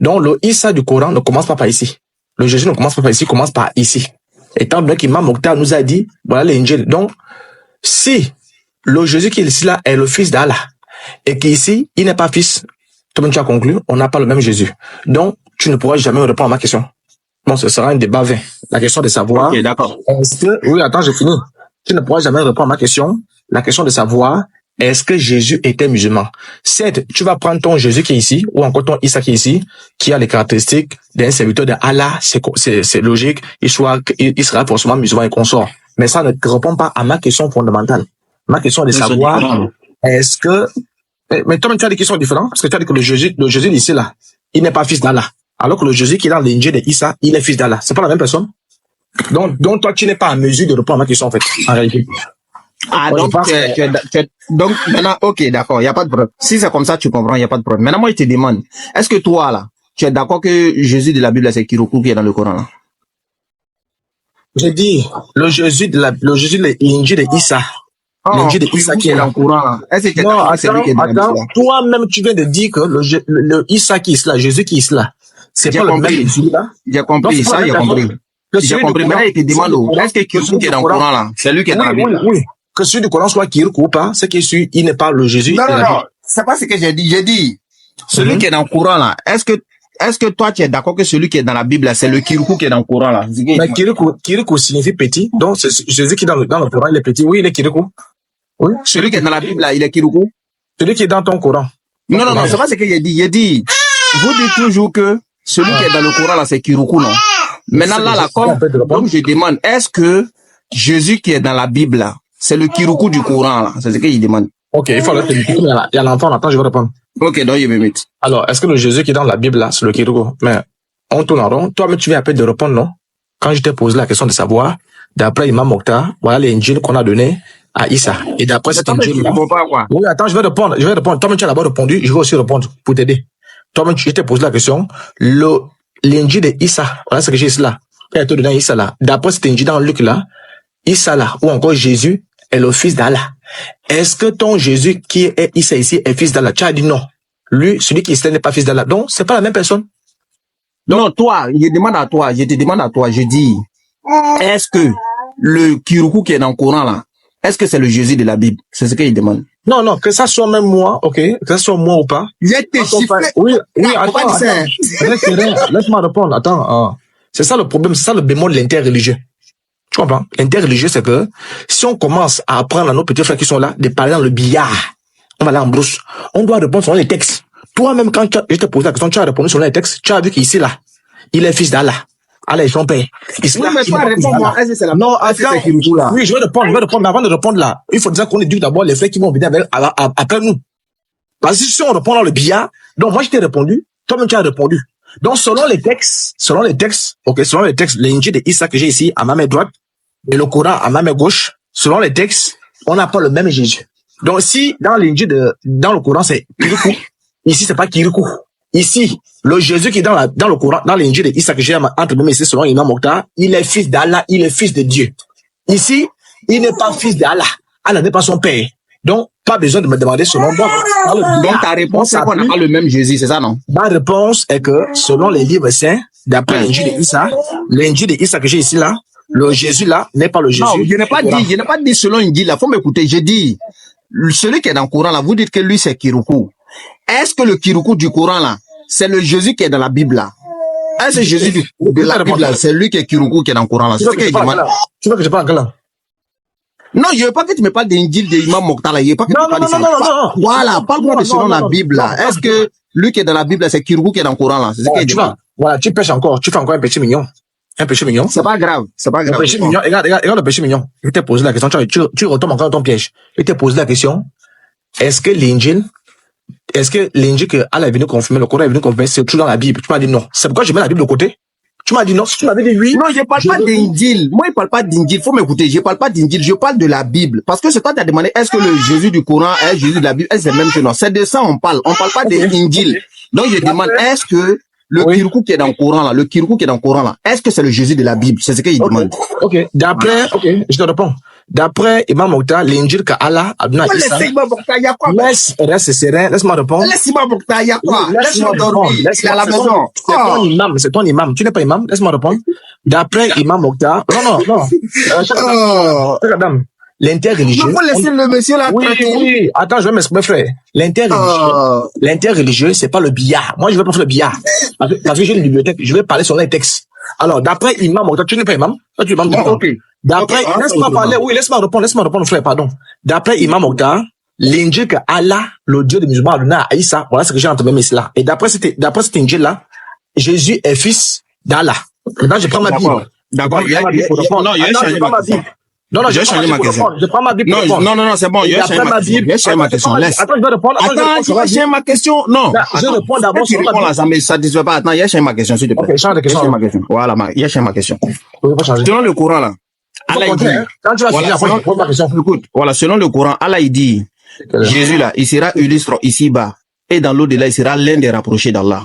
Donc, le Issa du Coran ne commence pas par ici. Le Jésus ne commence pas par ici, il commence par ici. Étant donné qu'Imam Mokhtar nous a dit, voilà l'Injil. Donc, si le Jésus qui est ici là est le fils d'Allah, et qu'ici, il n'est pas fils, comme tu as conclu, on n'a pas le même Jésus. Donc, tu ne pourras jamais répondre à ma question. Bon, ce sera un débat vain. La question de savoir. Ok, d'accord. Oui, attends, j'ai fini. Tu ne pourras jamais répondre à ma question. La question de savoir, est-ce que Jésus était musulman? Certes, tu vas prendre ton Jésus qui est ici, ou encore ton Issa qui est ici, qui a les caractéristiques d'un serviteur de Allah, c'est logique, il sera forcément musulman et consort. Mais ça ne répond pas à ma question fondamentale. Ma question est de savoir, est-ce que, mais toi, tu as des questions différentes, parce que tu as dit que le Jésus ici, là, il n'est pas fils d'Allah. Alors que le Jésus qui est dans l'Injil de Issa, il est fils d'Allah. C'est pas la même personne? Donc toi, tu n'es pas en mesure de répondre à ma question, en fait, en réalité. Ah, donc, donc, maintenant, ok, d'accord, il n'y a pas de problème. Si c'est comme ça, tu comprends, il n'y a pas de problème. Maintenant, moi, je te demande, est-ce que toi, là, tu es d'accord que Jésus de la Bible, c'est Kiruku qui est dans le Coran, là? J'ai dit, le Jésus de l'Injil de Issa. L'Injil de Issa qui est dans le Coran, là. Est-ce que non, attends, toi-même, tu viens de dire que le Issa qui est là, Jésus qui est là, c'est pas le même Jésus, là. J'ai compris, ça, j'ai compris. J'ai compris. Maintenant, il te demande, est-ce que Kiruku qui est dans le Coran, là, c'est lui qui est dans la Bible? Oui. Que celui du Coran soit Kiruku ou pas, c'est qu'il suit, il n'est pas le Jésus. Non, c'est pas ce que j'ai dit. J'ai dit, celui qui est dans le Coran, là, est-ce que toi, tu es d'accord que celui qui est dans la Bible, là, c'est le Kiruku qui est dans le Coran, là? Mais Kiruku signifie petit. Donc, c'est Jésus qui est dans le Coran, il est petit. Oui, il est Kiruku. Oui. Celui qui est dans la Bible, là, il est Kiruku? Celui qui est dans ton Coran. Non, c'est pas ce que j'ai dit. J'ai dit, vous dites toujours que celui qui est dans le Coran, là, c'est Kiruku, non? Maintenant, là, donc je demande, est-ce que Jésus qui est dans la Bible, là, c'est le Kiruku du Coran, là? C'est ce qu'il demande. Ok, il faut arrêter. Il y a l'enfant, attends, je vais répondre. Ok, donc il me met. Alors, est-ce que le Jésus qui est dans la Bible, là, c'est le Kiruku? Mais, on tourne en rond. Toi-même, tu viens à peine de répondre, non? Quand je t'ai posé la question de savoir, d'après Imam Mokhtar, voilà l'Injil qu'on a donné à Issa. Et d'après cet Injil. Oui, attends, je vais répondre. Toi-même, tu as d'abord répondu, je vais aussi répondre pour t'aider. Toi-même, je t'ai posé la question. L'Injil de Issa, voilà ce que j'ai ici là. Il a été donné à Issa là. D'après cet Injil dans Luc là, Issa là, ou encore Jésus, est le fils d'Allah. Est-ce que ton Jésus qui est Issa ici est fils d'Allah? Tu as dit non. Lui, celui qui est ici n'est pas fils d'Allah. Donc, c'est pas la même personne. Donc, non, toi, je te demande à toi, je dis, est-ce que le Kiruku qui est dans le Coran là, est-ce que c'est le Jésus de la Bible? C'est ce qu'il demande. Non, que ça soit même moi, ok, que ça soit moi ou pas. Oui, attends, laisse-moi répondre, attends. C'est ça le problème, c'est ça le bémol de l'interreligieux. Tu comprends? L'interreligieux, c'est que si on commence à apprendre à nos petits frères qui sont là de parler dans le billard, on va aller en brousse, on doit répondre selon les textes. Toi-même, quand je t'ai posé la question, tu as répondu selon les textes, tu as vu qu'ici, là, il est fils d'Allah. Allah est son père. Oui, mais toi, réponds-moi. Est-ce que c'est la non, attends. Oui, je vais répondre, mais avant de répondre là, il faut déjà qu'on éduque d'abord les frères qui vont venir après nous. Parce que si on répond dans le billard, donc moi je t'ai répondu, toi-même tu as répondu. Donc selon les textes, l'Injil de Issa que j'ai ici à ma main droite et le Coran à ma main gauche, selon les textes, on n'a pas le même Jésus. Donc si dans l'Injil dans le Coran c'est Kiruku, ici c'est pas Kiruku. Ici, le Jésus qui est dans le Coran, dans l'Injil de Issa que j'ai entre mes ici selon Imam Mokhtar, il est fils d'Allah, il est fils de Dieu. Ici, il n'est pas fils d'Allah. Allah n'est pas son père. Donc, pas besoin de me demander selon moi. Donc, ta réponse, c'est qu'on n'a pas le même Jésus, c'est ça, non? Ma réponse est que, selon les livres saints, d'après l'Injil de Issa que j'ai ici, là, le Jésus, là, n'est pas le Jésus. Non, je n'ai pas dit selon Injil, là. Faut m'écouter. J'ai dit, celui qui est dans le Coran, là, vous dites que lui, c'est Kiruku. Est-ce que le Kiruku du Coran, là, c'est le Jésus qui est dans la Bible, là? Est-ce que Jésus de la Bible, là, c'est lui qui est Kiruku qui est dans le Coran, là? Tu veux que je parle là? Non, je veux pas que tu me parles d'Injil de Imam Mokhtar, là. Je veux pas que tu me parles de ça. Non. Voilà, parle-moi de selon la Bible, là. Est-ce que lui qui est dans la Bible, là, c'est Kiruku qui est dans le Coran, là? C'est ce qu'il dit. Voilà, tu pêches encore. Tu fais encore un péché mignon. Un péché mignon. C'est pas grave. Le péché mignon. Regarde le péché mignon. Je t'ai posé la question. Tu retombes encore dans ton piège. Je t'ai posé la question. Est-ce que l'Injil que Allah est venu confirmer, le Coran est venu confirmer, c'est toujours dans la Bible? Tu m'as dit non. C'est pourquoi je mets la Bible de côté. Tu m'as dit non. Si tu m'avais dit oui. Non, je parle pas d'Injil. Moi, je parle pas d'Injil. Faut m'écouter. Je parle pas d'Injil. Je parle de la Bible. Parce que c'est toi qui as demandé, est-ce que le Jésus du Coran est Jésus de la Bible? Est-ce que c'est le même que non? C'est de ça on parle. On parle pas d'Injil. Donc, je demande, est-ce que le Kiruku qui est dans le Coran, là, est-ce que c'est le Jésus de la Bible? C'est ce qu'il demande. Ok. Je te réponds. D'après Imam Mokhtar, l'Injil qu'Allah a donné à Issa. Reste serein, laisse-moi répondre. Laisse-moi Mokhtar, il y a quoi? Laisse-moi dormir. Il est à la maison. C'est ton imam. Tu n'es pas imam, laisse-moi répondre. D'après Imam Mokhtar, non. Madame, l'interreligieux. Il faut laisser le monsieur là tranquille. Oui. Attends, je vais m'exprimer, frère. L'interreligieux, c'est pas le billard. Moi, je vais pas faire le billard. Parce que j'ai une bibliothèque, je vais parler sur les textes. Alors, d'après Imam Mokhtar, tu n'es pas imam? Toi, tu es imam de ok. D'après, laisse-moi parler, oui, laisse-moi répondre, frère, pardon. D'après Imam Mokhtar, l'injil que Allah, le Dieu des musulmans, a donné à Aïssa, voilà ce que j'ai entendu même ici là. Et d'après cet injil-là, Jésus est fils d'Allah. Maintenant, je prends ma Bible. D'accord. Je prends ma Bible pour répondre. Non, il y a Attends, je changé prends ma ma question. Bible. Non, J'ai changé ma question. Je prends ma Bible pour répondre. Non, c'est bon. Il y a changé ma question. J'ai changé ma question. Laisse. Attends, je vais répondre. Attends, tu vas changer ma question. Non. Je réponds d'abord Tu sur ma réponds là, Bible. ça me satisfait pas. Attends, il y a changé ma question, s'il te plaît. Ok, change de question. Il y a changé ma question. Voilà, il y a changé ma question. Je vais pas changer. Selon le Coran, là, Allah, il dit, Quand tu vas finir, après, je pose ma question. écoute, voilà, selon le Coran, Allah, il dit, Jésus, là, il sera illustre ici-bas, et dans l'au-delà, il sera l'un des rapprochés d'Allah.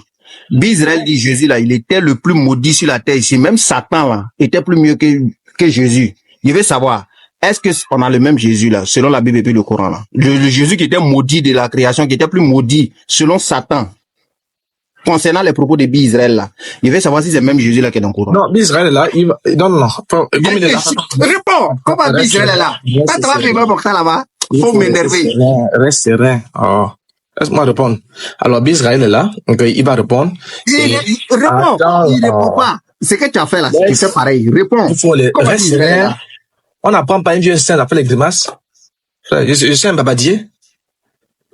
Israël dit, Jésus, là, il était le plus maudit sur la terre ici. Même Satan, là, était plus mieux que Jésus. Je veux savoir, est-ce que on a le même Jésus, là, selon la Bible et puis le Coran, là? Le Jésus qui était maudit de la création, qui était plus maudit, selon Satan, concernant les propos de Israël, là. Je veux savoir si c'est le même Jésus, là, qui est dans le Coran. Non, Israël est là, il va, non. Comme il est là. Réponds! Comment Israël est là? Pas toi qui vas pour ça là-bas? Faut m'énerver. Reste serein. Oh. Laisse-moi répondre. Alors, Israël est là, donc il va répondre. Réponds! Il répond pas. C'est que tu as fait là, tu fais pareil. Réponds. Il faut les Comment reste Israël est serein. là? On n'apprend pas un vieux saint à faire les grimaces. Je suis un babadier.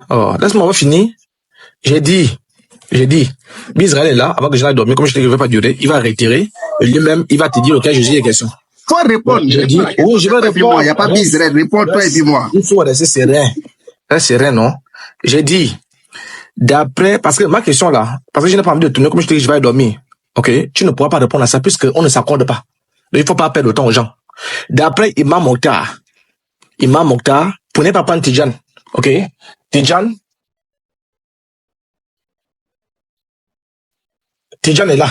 Oh, laisse-moi finir. J'ai dit, Israël est là, avant que je n'aille dormir, comme je te dis, je ne vais pas durer, il va retirer, et lui-même, il va te dire auquel Jésus est question. Faut répondre. Je dis, oui, je vais répondre. Il n'y a pas d'Israël. Réponds-toi et dis-moi. Il faut rester serein. Reste serein, non? J'ai dit, d'après, parce que ma question là, parce que je n'ai pas envie de tourner, comme je te dis, je vais aller dormir. Ok? Tu ne pourras pas répondre à ça, puisqu'on ne s'accorde pas. Donc, il ne faut pas perdre le temps aux gens. D'après Imam Mokhtar, prenez pas prendre Tidjane. Ok? Tidjane est là.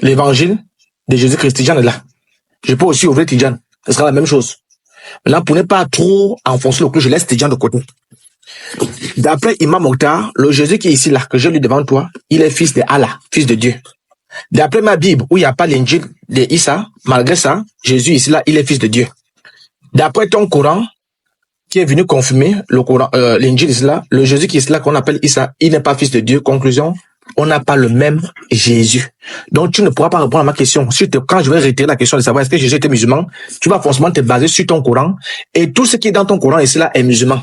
L'évangile de Jésus-Christ, Tidjane est là. Je peux aussi ouvrir Tidjane. Ce sera la même chose. Maintenant, pour ne pas trop enfoncer le clou, je laisse Tidjane de côté. D'après Imam Mokhtar, le Jésus qui est ici, là, que je lis devant toi, il est fils de Allah, fils de Dieu. D'après ma Bible, où il n'y a pas l'injil de Issa, malgré ça, Jésus ici, là, il est fils de Dieu. D'après ton Coran, qui est venu confirmer le Coran, l'injil ici, là, le Jésus qui est là, qu'on appelle Issa, il n'est pas fils de Dieu. Conclusion, on n'a pas le même Jésus. Donc, tu ne pourras pas répondre à ma question. Quand je vais retirer la question de savoir est-ce que Jésus était musulman, tu vas forcément te baser sur ton Coran. Et tout ce qui est dans ton Coran ici, là, est musulman.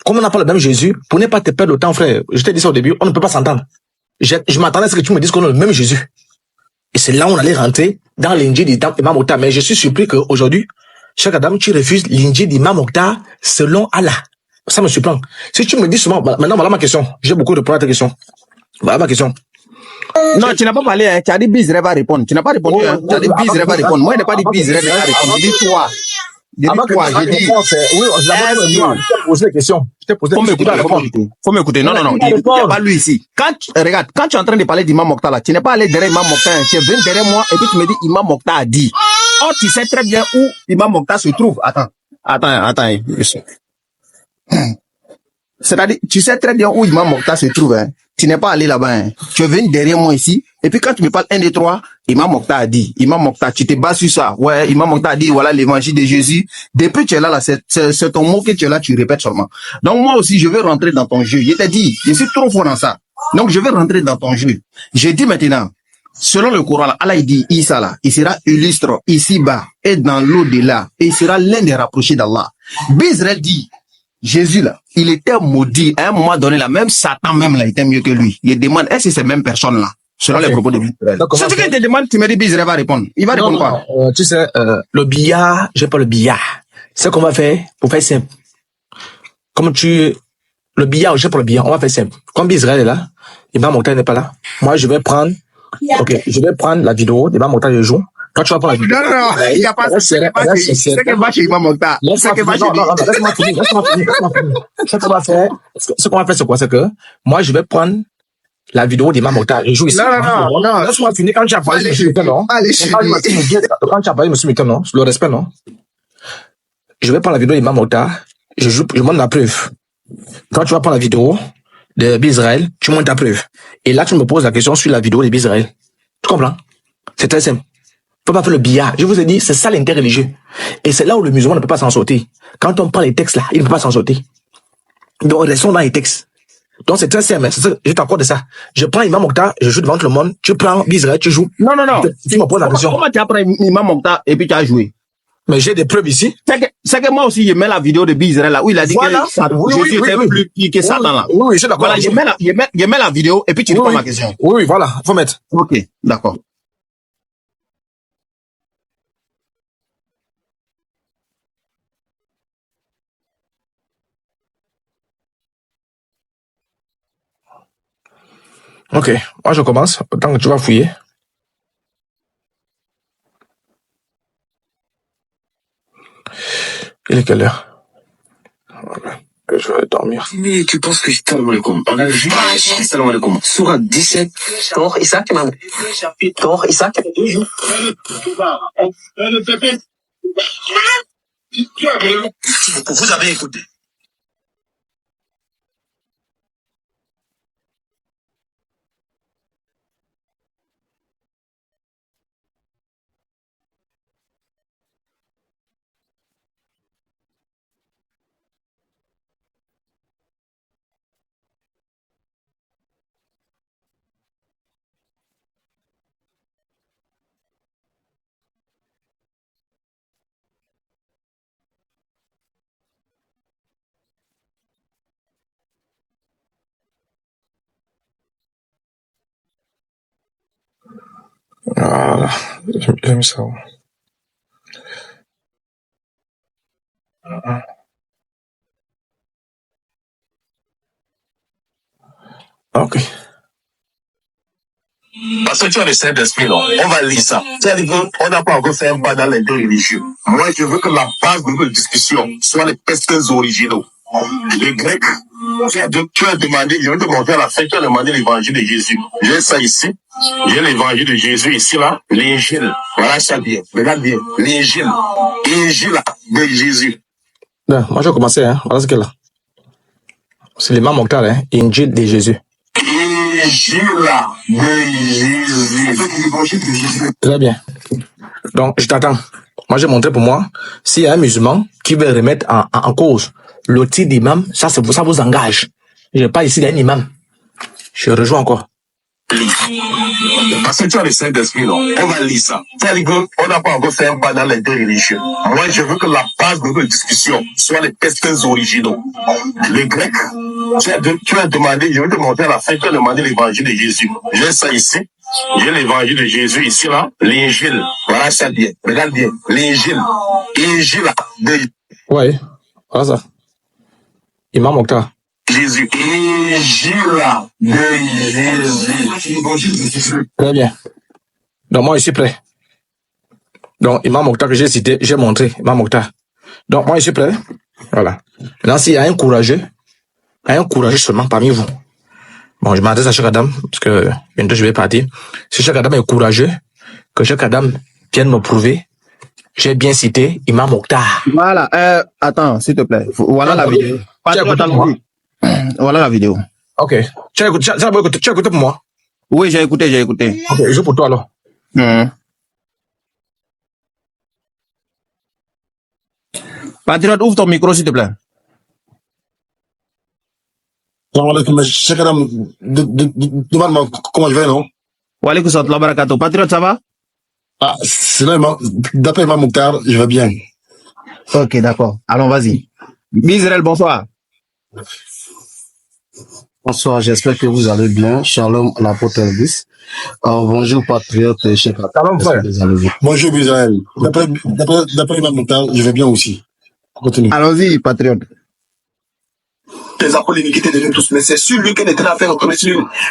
Comme on n'a pas le même Jésus, pour ne pas te perdre le temps, frère, je t'ai dit ça au début, on ne peut pas s'entendre. Je m'attendais à ce que tu me dises qu'on a le même Jésus. Et c'est là où on allait rentrer dans l'injil d'Imam Mokhtar. Mais je suis surpris qu'aujourd'hui, chaque Adam, tu refuses l'injil d'Imam Mokhtar selon Allah. Ça me surprend. Si tu me dis souvent, maintenant, voilà ma question. J'ai beaucoup de réponses à ta question. Voilà ma question. Non, tu n'as pas parlé, hein. Tu as dit Bizrel va répondre. Tu n'as pas répondu, hein. Tu as dit Bizrel va répondre. Moi, je n'ai pas dit Bizrel va répondre. Je dis toi. J'ai dit, oui, je t'ai posé la question. Faut m'écouter. Non. Il n'y a pas lui ici. Regarde, quand tu es en train de parler d'Imam Mokhtar là, tu n'es pas allé derrière Imam Mokhtar, tu es venu derrière moi et puis tu me dis Imam Mokhtar a dit. Oh, tu sais très bien où Imam Mokhtar se trouve. Attends. C'est-à-dire, tu sais très bien où Imam Mokhtar se trouve, hein. Tu n'es pas allé là-bas, hein. Tu es venu derrière moi ici. Et puis quand tu me parles 1, 2, 3, Imam Mokhtar a dit. Imam Mokhtar, tu te bases sur ça. Ouais, Imam Mokhtar a dit, voilà l'évangile de Jésus. Depuis que tu es là, c'est ton mot que tu es là, tu répètes seulement. Donc moi aussi, je vais rentrer dans ton jeu. Je t'ai dit, je suis trop fort dans ça. Donc je vais rentrer dans ton jeu. J'ai dit maintenant, selon le Coran, Allah il dit, Issa là, il sera illustre ici-bas et dans l'au-delà. Et il sera l'un des rapprochés d'Allah. Bizrel dit, Jésus là, il était maudit. À un moment donné, là, même Satan même là, était mieux que lui. Il demande, est-ce que ces mêmes personnes là, selon les propos de Bizrel? C'est ce qu'il te demande, tu me dis Bizrel va répondre. Il va répondre quoi? Tu sais, le billard, j'ai pas le billard. C'est ce qu'on va faire pour faire simple. Le billard, j'ai pas le billard, on va faire simple. Comme Bizrel est là, Imam Mokhtar n'est pas là. Moi, je vais prendre la vidéo d'Imam Mokhtar le jour. Quand tu vas prendre la vidéo. Non, il n'y a pas ça. C'est que va chez Imam Mokhtar. Laisse-moi finir. Ce qu'on va faire, c'est quoi? C'est que, moi, je vais prendre la vidéo d'Imam Mokhtar. Je joue ici. Non. Laisse-moi finir quand tu as parlé, monsieur Mitton, non? Quand tu as parlé, monsieur Mitton, non? Le respect, non? Je vais prendre la vidéo d'Imam Mokhtar. Je montre la preuve. Quand tu vas prendre la vidéo de Bizrel, tu montres ta preuve. Et là, tu me poses la question sur la vidéo de Bizrel. Tu comprends? C'est très simple. Faut pas faire le billard. Je vous ai dit, c'est ça l'interreligieux. Et c'est là où le musulman ne peut pas s'en sortir. Quand on prend les textes là, il ne peut pas s'en sortir. Donc, restons dans les textes. Donc, c'est très simple. Je t'accorde de ça. Je prends Imam Mokhtar, je joue devant tout le monde. Tu prends Bizrel, tu joues. Non. Tu me poses la question. Comment tu as pris Imam Mokhtar et puis tu as joué? Mais j'ai des preuves ici. C'est que moi aussi, je mets la vidéo de Israël là, où il a dit Voilà. que Jésus était plus petit que Satan là. Oui, je suis d'accord. Voilà, je mets la vidéo et puis tu réponds à ma question. Oui, voilà, faut mettre. Ok, d'accord. Ok, moi je commence, tant que tu vas fouiller. Il est quelle heure? Voilà. Je vais dormir. Mais tu penses que salam alaikum. On a vu salam alaikum. Surah 17. Torah Isaac, man. Torah Isaac. Vous avez écouté. Voilà, j'ai mis ça. Ok. Parce que tu as le Saint-Esprit, non? On va lire ça. C'est-à-dire qu'on n'a pas encore fait un pas dans l'interreligieux. Moi, je veux que la base de notre discussion soit les textes originaux. Le grec, tu as demandé, je vais te montrer à la fin, tu as demandé l'évangile de Jésus. J'ai ça ici. J'ai l'évangile de Jésus ici, là. L'évangile. Voilà ça bien. Regarde bien. L'évangile. L'évangile de Jésus. Non, moi je vais commencer, hein. Voilà ce qu'elle a. C'est l'imam Mokhtar, hein. Injil de Jésus. L'évangile de Jésus. Très bien. Donc, je t'attends. Moi, j'ai montré pour moi, s'il y a un musulman qui veut remettre en cause le titre d'imam, ça vous engage. Je n'ai pas ici d'un imam. Je rejoins encore. Parce que tu as le Saint-Esprit, non? On va lire ça. C'est-à-dire qu'on n'a pas encore fait un pas dans l'interreligieux. Moi, je veux que la base de notre discussion soit les textes originaux. Le grec, tu as demandé, je vais te montrer à la fin, tu as demandé l'évangile de Jésus. J'ai ça ici. J'ai l'évangile de Jésus ici, là. L'évangile. Voilà ça bien. Regarde bien. L'évangile. L'évangile de Oui, voilà ça. Imam Mokhtar. Jésus. L'évangile de Jésus. Très bien. Donc, moi, je suis prêt. Donc, Imam Mokhtar que j'ai cité, j'ai montré, Imam Mokhtar. Donc, moi, je suis prêt. Voilà. Maintenant, s'il y a un courageux seulement parmi vous. Bon, je m'adresse à chaque Adam, parce que bientôt je vais partir. Si chaque Adam est courageux, que chaque Adam vienne me prouver, j'ai bien cité Imam Mokhtar. Voilà, attends, s'il te plaît. Voilà la vidéo. Voilà la vidéo. Ok. Tu as écouté pour moi? Oui, j'ai écouté. Ok, je joue pour toi alors. Patriote, ouvre ton micro, s'il te plaît. Cheikh Adam, demande-moi comment je vais, non? Wa alaikum salam wa barakatuh. Patriote, ça va? Ah, d'après Imam Mokhtar, je vais bien. Ok, d'accord. Allons, vas-y. Israël, bonsoir. Bonsoir, j'espère que vous allez bien. Shalom à l'apôtre Elvis. Bonjour, patriote et Cheikh Adam. Shalom, frère. Bonjour, Israël. D'après Imam Mokhtar, je vais bien aussi. Continue. Allons-y, patriote. Les apôtres, l'iniquité de nous tous. Mais c'est sur lui qu'elle est en train de faire reconnaître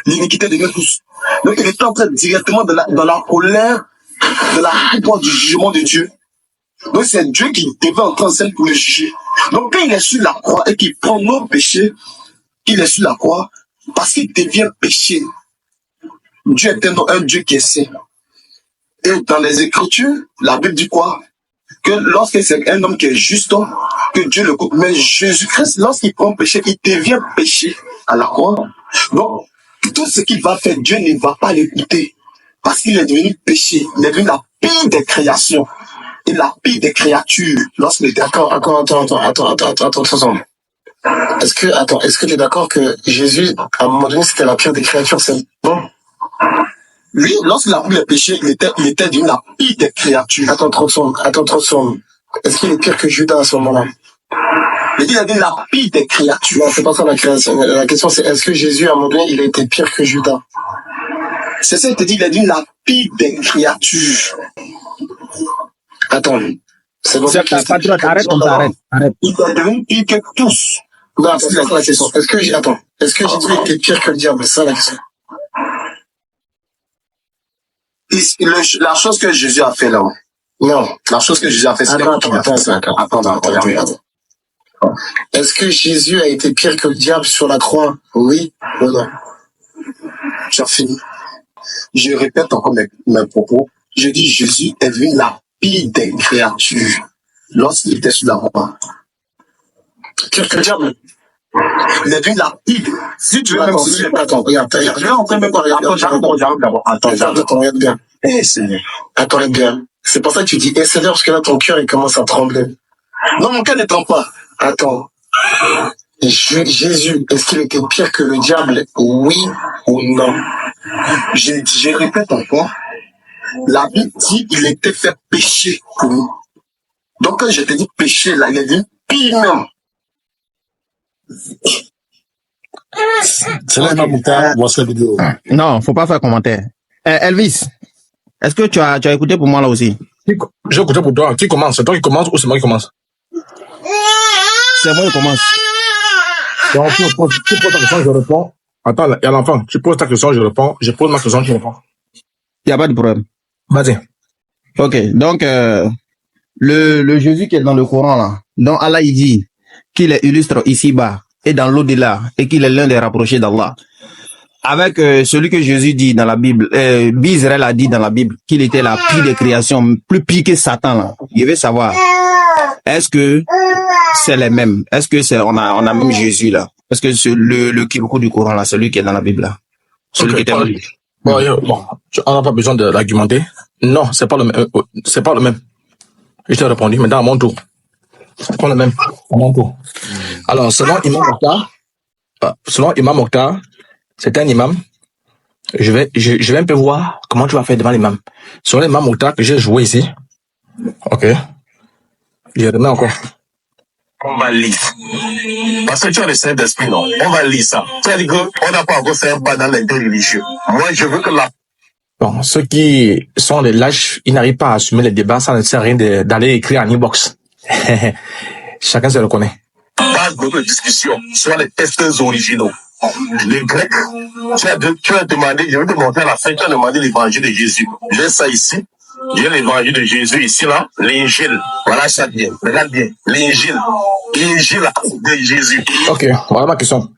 l'iniquité de nous tous. Donc, il est en train directement dans la colère, de la réponse du jugement de Dieu. Donc, c'est Dieu qui devait entrer en scène pour le juger. Donc, quand il est sur la croix et qu'il prend nos péchés, il est sur la croix parce qu'il devient péché. Dieu est un Dieu qui est saint. Et dans les Écritures, la Bible dit quoi? Que lorsque c'est un homme qui est juste, que Dieu le coupe. Mais Jésus-Christ, lorsqu'il prend péché, il devient péché à la croix. Donc, tout ce qu'il va faire, Dieu ne va pas l'écouter. Parce qu'il est devenu péché. Il est devenu la pire des créations. Et la pire des créatures. Lorsqu'il était Attends. Est-ce que tu es d'accord que Jésus, à un moment donné, c'était la pire des créatures, c'est bon? Lui, lorsqu'il a pris le péché, il était devenu la pire des créatures. Attends 30 secondes. est-ce qu'il est pire que Judas à ce moment-là? Il a dit la pire des créatures. Non, c'est pas ça la création. La question c'est est-ce que Jésus à un moment donné il a été pire que Judas? C'est ça, il te dit, il a dit la pire des créatures. Attends, c'est bon. Patriote, arrête, on t'arrête. Arrête. Il est devenu pire que tous. Non, c'est ça la question. Est-ce que Jésus était pire que le diable? C'est ça la question. La chose que Jésus a fait là. Non, la chose que Jésus a fait, c'est... Attends. Est-ce que Jésus a été pire que le diable sur la croix? Oui ou non? J'ai fini. Je répète encore mes propos. Je dis Jésus est devenu la pire des créatures lorsqu'il était sur la croix. Pire que le diable. Il est devenu la pire. Si tu veux même si attends, regarde, je vais entrer même pas regarder. J'arrive d'abord. Attends, regarde bien. Eh Seigneur. Attends bien. C'est pour ça que tu dis, eh Seigneur, parce que là ton cœur il commence à trembler. Non, mon cœur ne tremble pas. Attends. Jésus, est-ce qu'il était pire que le diable? Oui ou non? Je répète encore. La Bible dit qu'il était fait péché pour nous. Donc quand je te dis péché, là, il est dit pire même. C'est là, Mamouta, voir cette vidéo. Non, faut pas faire commentaire. Elvis, est-ce que tu as écouté pour moi là aussi? J'ai écouté pour toi. Qui commence? C'est toi qui commence ou c'est moi qui commence? C'est moi qui commence. Donc, tu poses ta question, je réponds. Attends, il y a l'enfant. Tu poses ta question, je réponds. Je pose ma question, tu réponds. Il n'y a pas de problème. Vas-y. Ok, donc le Jésus qui est dans le Coran là, dont Allah il dit qu'il est illustre ici-bas et dans l'au-delà et qu'il est l'un des rapprochés d'Allah. Avec celui que Jésus dit dans la Bible, Israël a dit dans la Bible qu'il était la pire des créations, plus pire que Satan là. Je veux savoir, est-ce que c'est les mêmes? Est-ce que on a même Jésus là? Est-ce que le Kiboukou du Coran là, celui qui est dans la Bible là, celui qui était en Bible. Bon, on n'a pas besoin de l'argumenter. Non, c'est pas le même. C'est pas le même. Je t'ai répondu, maintenant à mon tour. C'est pas le même. À mon tour. Alors, selon Imam Mokhtar, c'est un imam. Je vais un peu voir comment tu vas faire devant l'imam. Selon l'imam Mokhtar que j'ai joué ici. Ok. Je remets encore. On va lire. Parce que tu as le Saint-Esprit, non? On va lire ça. C'est-à-dire qu'on n'a pas encore fait un pas dans les deux religieux. Moi, je veux que la... Bon, ceux qui sont les lâches, ils n'arrivent pas à assumer les débats, ça ne sert à rien d'aller écrire en e-box. Chacun se reconnaît. Pas de discussion sur les textes originaux. Le grec, tu as demandé, je vais te montrer à la fin, tu as demandé l'évangile de Jésus. J'ai ça ici. J'ai l'évangile de Jésus ici, là. L'évangile. Voilà ça bien. Regarde bien. L'évangile. L'évangile de Jésus. Ok, voilà ma question.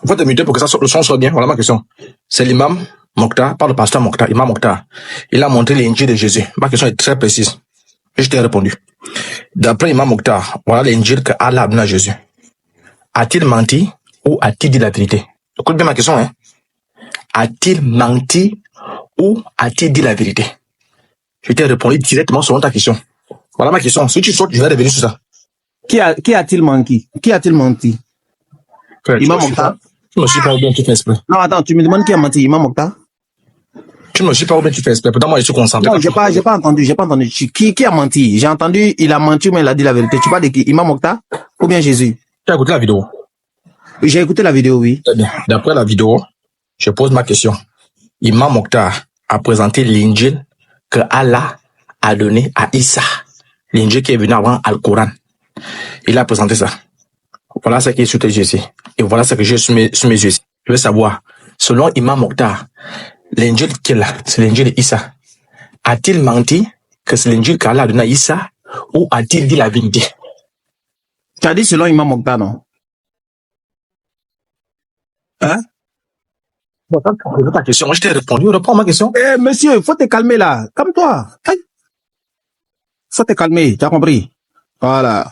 Il faut te muter pour que le son soit bien. Voilà ma question. C'est l'imam Mokhtar, pas le pasteur Mokhtar, imam Mokhtar. Il a montré l'évangile de Jésus. Ma question est très précise. Et je t'ai répondu. D'après l'imam Mokhtar, voilà l'évangile que Allah a donné à Jésus. A-t-il menti ou a-t-il dit la vérité? Écoute bien ma question, hein. A-t-il menti ou a-t-il dit la vérité? Je t'ai répondu directement selon ta question. Voilà ma question. Si tu sautes, je vais revenir sur ça. Qui a-t-il menti? Qui a-t-il menti? Imam Mokhtar? Tu me suis pas ou bien tu fais exprès. Non, attends, tu me demandes qui a menti, Imam Mokhtar? Tu me suis pas ou bien tu fais exprès. Pourtant, moi, je suis concentré. Non, j'ai pas entendu. Qui a menti? J'ai entendu, il a menti, mais il a dit la vérité. Tu parles de qui? Imam Mokhtar? Ou bien Jésus? Tu as écouté la vidéo? J'ai écouté la vidéo, oui. Très bien. D'après la vidéo, je pose ma question. Imam Mokhtar a présenté l'injil que Allah a donné à Issa. L'injil qui est venu avant Al-Coran. Il a présenté ça. Voilà ce qui est sur tes yeux ici. Et voilà ce que j'ai sur mes yeux ici. Je veux savoir, selon Imam Mokhtar, l'injil qu'il a, c'est l'injil d'Issa. A-t-il menti que c'est l'injil qu'Allah a donné à Issa ou a-t-il dit la vérité? Tu as dit selon Imam Mokhtar, non? Hein? Bon, quand tu as posé ta question, je t'ai répondu. Réponds à ma question. Eh, monsieur, faut te calmer là. Calme-toi. Aïe. Faut te calmer, tu as compris? Voilà.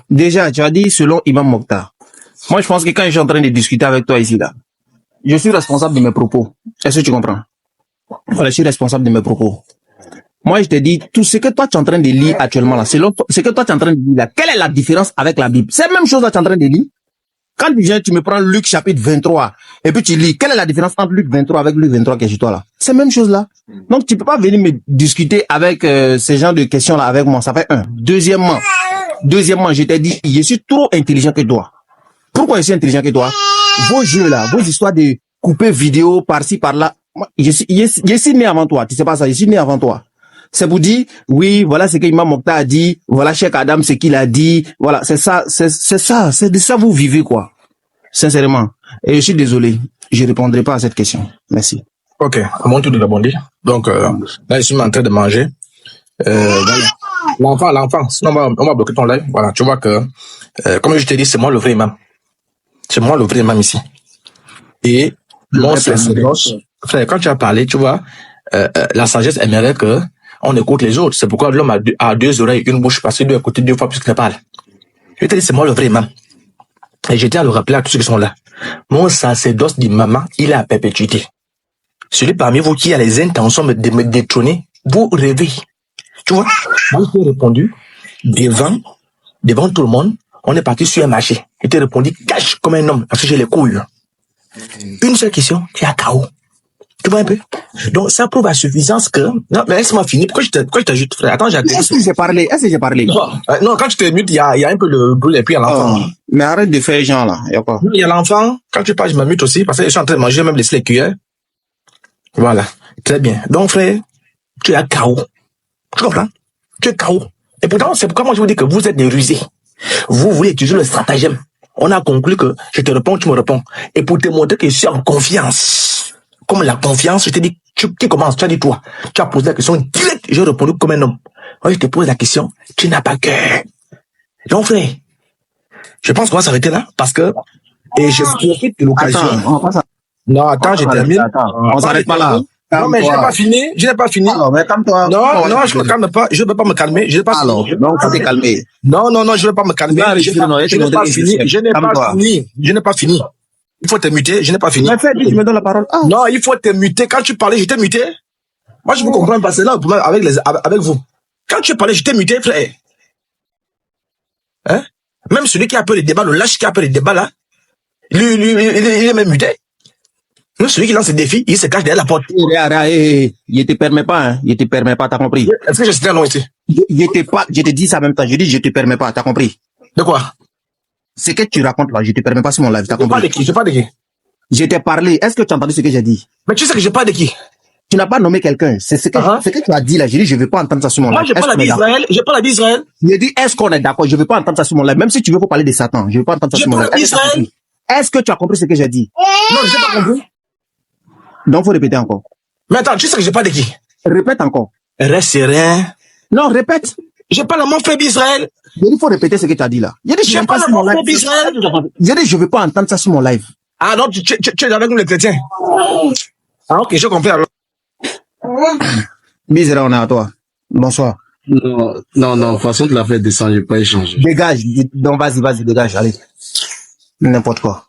Déjà, tu as dit selon Imam Mokhtar. Moi, je pense que quand je suis en train de discuter avec toi ici, là, je suis responsable de mes propos. Est-ce que tu comprends? Voilà, je suis responsable de mes propos. Moi, je te dis, tout ce que toi, tu es en train de lire actuellement, là, selon ce que toi, tu es en train de lire, là, quelle est la différence avec la Bible? C'est la même chose que tu es en train de lire? Quand tu viens, tu me prends Luc chapitre 23, et puis tu lis, quelle est la différence entre Luc 23 avec Luc 23 qui est chez toi là? C'est la même chose là. Donc tu peux pas venir me discuter avec ces genres de questions là avec moi, ça fait un. Deuxièmement, je t'ai dit, je suis trop intelligent que toi. Pourquoi je suis intelligent que toi? Vos jeux là, vos histoires de couper vidéo par-ci par-là, moi, je suis né avant toi, tu sais pas ça, je suis né avant toi. C'est pour dire, oui, voilà ce que Imam Mokhtar a dit, voilà Cheikh Adam ce qu'il a dit, voilà, c'est ça, c'est de ça vous vivez quoi. Sincèrement. Et je suis désolé, je répondrai pas à cette question. Merci. Ok, à mon tour de rebondir. Donc, là, je suis en train de manger. Voilà. L'enfant, sinon on va bloquer ton live. Voilà, tu vois que, comme je t'ai dit, c'est moi le vrai imam. C'est moi le vrai imam ici. Et mon sacerdoce, frère, quand tu as parlé, tu vois, la sagesse aimerait que on écoute les autres. C'est pourquoi l'homme a deux oreilles, une bouche, parce qu'il doit écouter deux fois plus qu'il ne parle. Je t'ai dit, c'est moi le vrai imam. Et j'étais à le rappeler à tous ceux qui sont là. Mon sacerdoce d'imam, il est à perpétuité. Celui parmi vous qui a les intentions de me détrôner, vous rêvez. Tu vois, moi, je t'ai répondu devant tout le monde. On est parti sur un marché. Je t'ai répondu cash comme un homme, parce que j'ai les couilles. Une seule question, tu as KO. Tu vois un peu? Donc, ça prouve à suffisance que... Non, mais laisse-moi finir. Pourquoi je t'ajoute, frère? Attends, Est-ce que j'ai parlé? Non, quand tu te mutes, il y a un peu le brûle et puis il y a l'enfant. Oh, mais arrête de faire genre là. Il y a l'enfant. Quand tu parles, je me mute aussi, parce que je suis en train de manger, même laisser les cuillères. Voilà. Très bien. Donc, frère, tu es KO. Tu comprends? Tu es KO. Et pourtant, c'est pourquoi moi je vous dis que vous êtes des rusés. Vous voulez utiliser le stratagème. On a conclu que je te réponds, tu me réponds. Et pour te montrer que je suis en confiance. Comme la confiance, je t'ai dit, tu commences, tu as dit toi. Tu as posé la question directe, j'ai répondu comme un homme. Moi, je te pose la question, tu n'as pas cœur. Donc, frère, je pense qu'on va s'arrêter là, parce que, et je profite de l'occasion. Non, attends, je termine. On s'arrête pas là. Non, mais je n'ai pas fini. Alors, mais calme-toi. Non, je me calme pas. Je ne veux pas me calmer. Je n'ai pas Alors, fini. donc, faut te calmer. Non, je ne veux pas me calmer. Je n'ai pas fini. Je n'ai pas fini. Il faut te muter. Je n'ai pas fini. Mais fais, tu me donnes la parole. Ah. Non, il faut te muter. Quand tu parlais, je t'ai muté. Moi, je vous comprends pas. C'est là le problème avec vous. Quand tu parlais, je t'ai muté, frère. Hein? Même celui qui a peur des débats, le lâche qui a peur des débats, là, il est même muté. Même celui qui lance le défi, il se cache derrière la porte. Il te permet pas, hein. Il te permet pas, t'as compris? Est-ce que je suis très long ici? Je te dis ça en même temps. Je dis, je te permets pas, t'as compris? De quoi? Ce que tu racontes là, je te permets pas sur mon live, t'as compris? Je parle de qui? Je t'ai parlé. Est-ce que tu as entendu ce que j'ai dit? Mais tu sais que je parle de qui? Tu n'as pas nommé quelqu'un. C'est ce que tu as dit là. J'ai dit, je veux pas entendre ça sur mon live. Moi, je parle d'Israël. Je parle d'Israël. J'ai dit, est-ce qu'on est d'accord? Je veux pas entendre ça sur mon live. Même si tu veux pas parler de Satan, je veux pas entendre ça sur mon live. Est-ce que tu as compris ce que j'ai dit? Non, je n'ai pas compris. Donc, faut répéter encore. Mais attends, tu sais que je parle de qui? Répète encore. Reste serein. Non, répète. Je parle à mon frère d'Israël. Il faut répéter ce que tu as dit là. J'ai dit, je parle à mon frère d'Israël. J'ai dit, je veux pas entendre ça sur mon live. Ah non, tu es avec nous les chrétiens. Ah ok, je comprends alors. Misère, on est à toi. Bonsoir. Non, façon de la faire descendre, je vais pas échanger. Dégage. Donc, vas-y, dégage, allez. N'importe quoi.